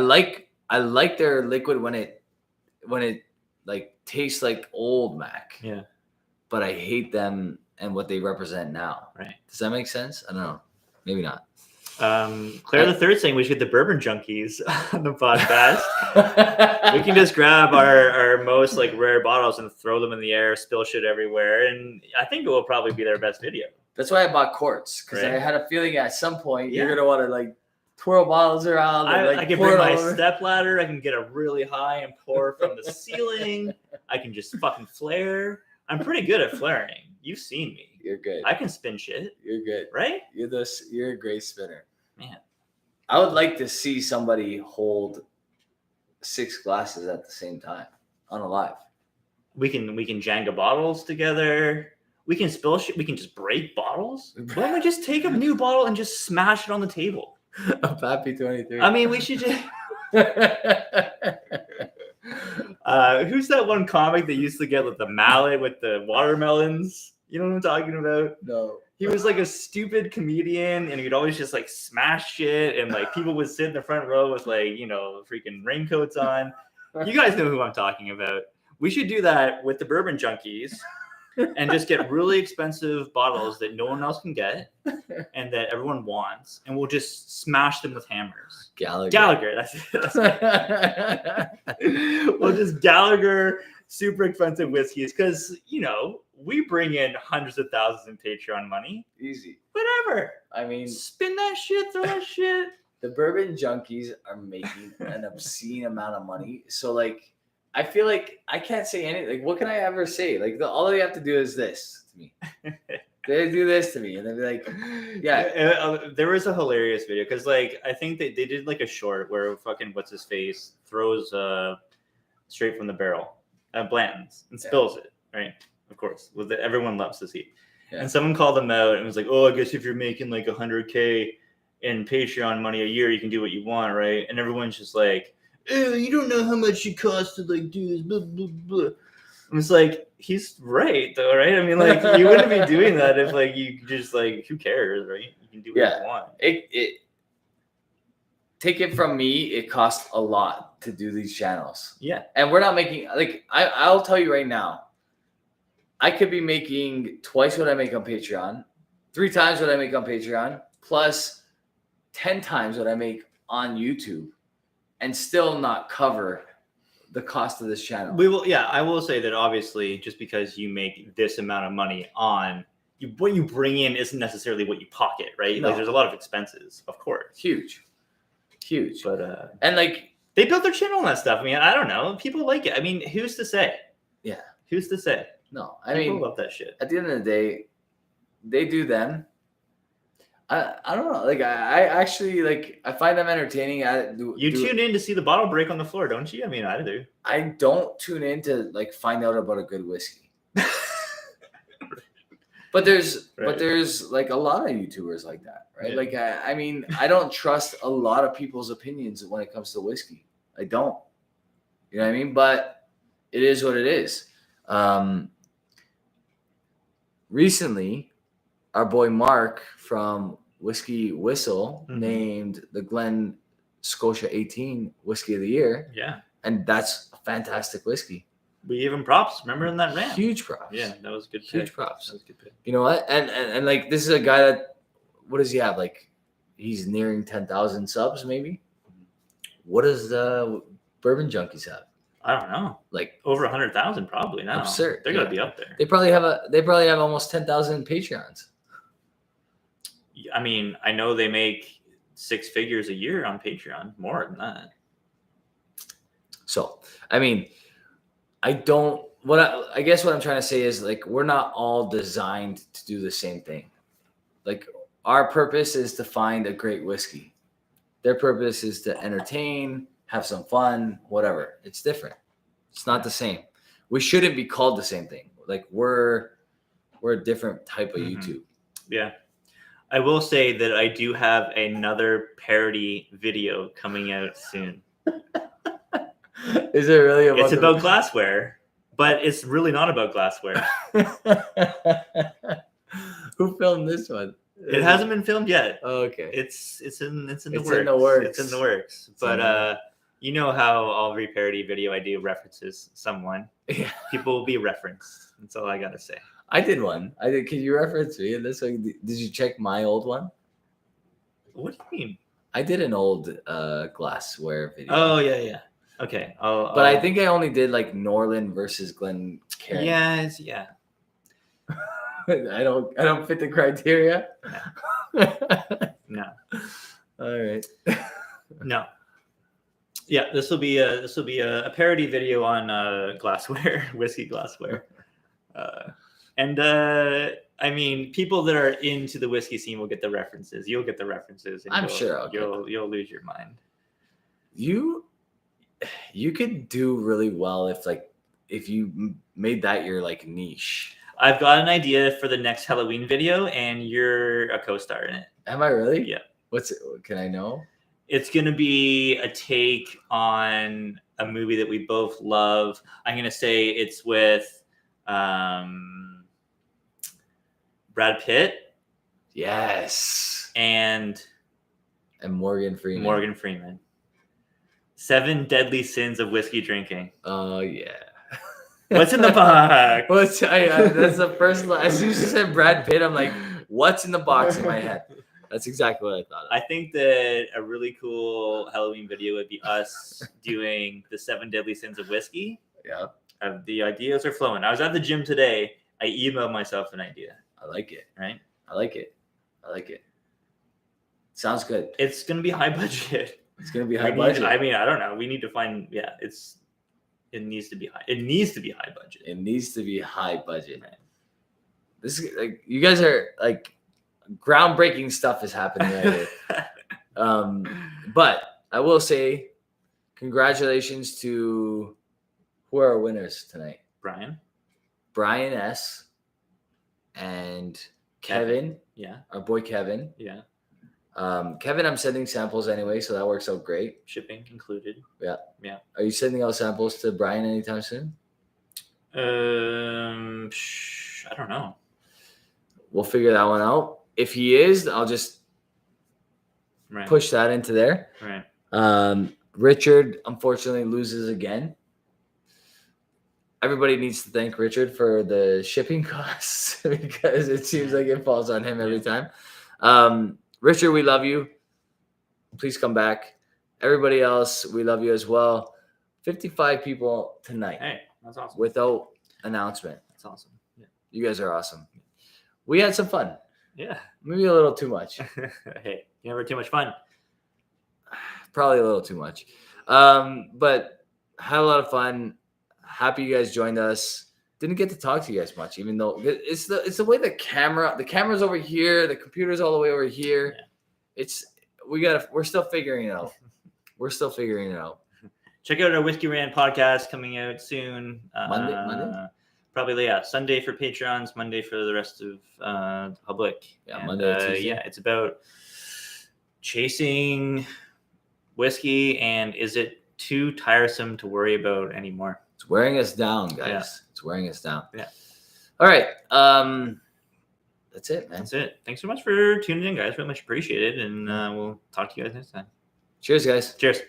like their liquid when it tastes like old Mac. Yeah. but I hate them and what they represent now. Right. Does that make sense? I don't know. Maybe not. Claire the Third saying we should get the bourbon junkies on the podcast. We can just grab our most like rare bottles and throw them in the air, spill shit everywhere, and I think it will probably be their best video. That's why I bought quarts, because Right. I had a feeling at some point you're gonna want to like twirl bottles around. And, I can bring my step ladder. I can get a really high and pour from the ceiling. I can just fucking flare. I'm pretty good at flaring. You've seen me. You're good. I can spin shit. You're good. Right? You're a great spinner. Man. I would like to see somebody hold 6 glasses at the same time on a live. We can Jenga bottles together. We can spill shit. We can just break bottles. Why don't we just take a new bottle and just smash it on the table? A Pappy 23. I mean, we should just. Who's that one comic that used to get with the mallet with the watermelons? You know what I'm talking about? No. He was like a stupid comedian, and he'd always just like smash shit, and like people would sit in the front row with like, you know, freaking raincoats on. You guys know who I'm talking about. We should do that with the bourbon junkies and just get really expensive bottles that no one else can get and that everyone wants, and we'll just smash them with hammers. Gallagher, that's it. We'll just Gallagher super expensive whiskeys because, you know, we bring in hundreds of thousands in Patreon money. Easy. Whatever. I mean, spin that shit, throw that shit. The bourbon junkies are making an obscene amount of money. So, like, I feel like I can't say anything. Like, what can I ever say? Like, all they have to do is this to me. They do this to me, and they'll be like, yeah. There was a hilarious video because, like, I think they did like a short where fucking what's his face throws straight from the barrel at Blanton's and spills it, right? Of course, everyone loves to see. Yeah. And someone called them out and was like, "Oh, I guess if you're making like $100K in Patreon money a year, you can do what you want, right?" And everyone's just like, "Oh, you don't know how much it costs to like do this." Blah blah blah. And it's like, he's right though, right? I mean, like, you wouldn't be doing that if like you just like, who cares, right? You can do what you want. It take it from me, it costs a lot to do these channels. Yeah, and we're not making like I'll tell you right now. I could be making twice what I make on Patreon, 3 times what I make on Patreon, plus 10 times what I make on YouTube, and still not cover the cost of this channel. I will say that obviously just because you make this amount of money on what you bring in isn't necessarily what you pocket, right? No. Like there's a lot of expenses, of course. Huge. But and like they built their channel on that stuff. I mean, I don't know. People like it. I mean, who's to say? Yeah. Who's to say? No, People love that shit. At the end of the day, they do them. I don't know. Like I actually like I find them entertaining. You tune in to see the bottle break on the floor, don't you? I mean, I do. I don't tune in to like find out about a good whiskey. But there's like a lot of YouTubers like that, right? Yeah. Like I mean, I don't trust a lot of people's opinions when it comes to whiskey. I don't. You know what I mean? But it is what it is. Recently, our boy Mark from Whiskey Whistle named the Glen Scotia 18 Whiskey of the Year. Yeah. And that's a fantastic whiskey. We gave him props. Remember in that rant? Huge props. Yeah, that was good. Huge props. That was good pick. You know what? And like this is a guy that, what does he have? Like he's nearing 10,000 subs, maybe. What does the Bourbon Junkies have? I don't know. Like over 100,000 probably now. Absurd. They're gonna be up there. They probably have almost 10,000 Patreons. I mean, I know they make 6 figures a year on Patreon, more than that. So, I mean, I guess what I'm trying to say is like we're not all designed to do the same thing. Like our purpose is to find a great whiskey. Their purpose is to entertain, have some fun, whatever. It's different. It's not the same. We shouldn't be called the same thing. Like we're a different type of YouTube. Yeah. I will say that I do have another parody video coming out soon. Is it really about? It's about glassware, but it's really not about glassware. Who filmed this one? It hasn't been filmed yet. Oh, okay. It's in the works. In the works. It's in the works. But you know how every parody video I do references someone. Yeah. People will be referenced. That's all I gotta say. I did one. I did. Can you reference me in this one? Did you check my old one? What do you mean? I did an old glassware video. Oh yeah. Okay. But I think I only did like Norland versus Glen Cairn. Yes. Yeah. I don't fit the criteria. No. All right. No. Yeah, this will be a parody video on glassware, whiskey glassware, and I mean, people that are into the whiskey scene will get the references. You'll get the references. And I'm sure you'll lose your mind. You could do really well if you made that your like niche. I've got an idea for the next Halloween video, and you're a co-star in it. Am I really? Yeah. What's it? Can I know? It's going to be a take on a movie that we both love. I'm going to say it's with Brad Pitt. Yes. And Morgan Freeman. 7 Deadly Sins of Whiskey Drinking. Oh, yeah. What's in the box? That's the first. As soon as you said Brad Pitt, I'm like, what's in the box in my head? That's exactly what I thought of. I think that a really cool Halloween video would be us doing the 7 Deadly Sins of Whiskey. Yeah. The ideas are flowing. I was at the gym today. I emailed myself an idea. I like it. Right? I like it. Sounds good. It's going to be high budget. It's going to be high budget. I mean, I don't know. We need to find, it needs to be high. It needs to be high budget. It needs to be high budget. Right. This is like, you guys are like, groundbreaking stuff is happening right here. But I will say congratulations to who are our winners tonight. Brian S. and Kevin. Yeah. Our boy Kevin. Yeah. Kevin, I'm sending samples anyway, so that works out great. Shipping included. Yeah. Yeah. Are you sending out samples to Brian anytime soon? I don't know. We'll figure that one out. If he is, I'll just push that into there. Right. Richard, unfortunately, loses again. Everybody needs to thank Richard for the shipping costs because it seems like it falls on him every time. Richard, we love you. Please come back. Everybody else, we love you as well. 55 people tonight. Hey, that's awesome. Without announcement. That's awesome. Yeah. You guys are awesome. We had some fun. Yeah. Maybe a little too much. Hey, you never too much fun. Probably a little too much. But had a lot of fun. Happy you guys joined us. Didn't get to talk to you guys much, even though it's the way the camera's over here, the computer's all the way over here. Yeah. We're still figuring it out. Check out our Whiskey Rant podcast coming out soon. Monday? Probably, yeah. Sunday for Patreons, Monday for the rest of the public. Yeah, and, Monday, Tuesday. Yeah, it's about chasing whiskey, and is it too tiresome to worry about anymore? It's wearing us down, guys. Yeah. It's wearing us down. Yeah. All right. That's it, man. That's it. Thanks so much for tuning in, guys. Really much appreciated, and we'll talk to you guys next time. Cheers, guys. Cheers.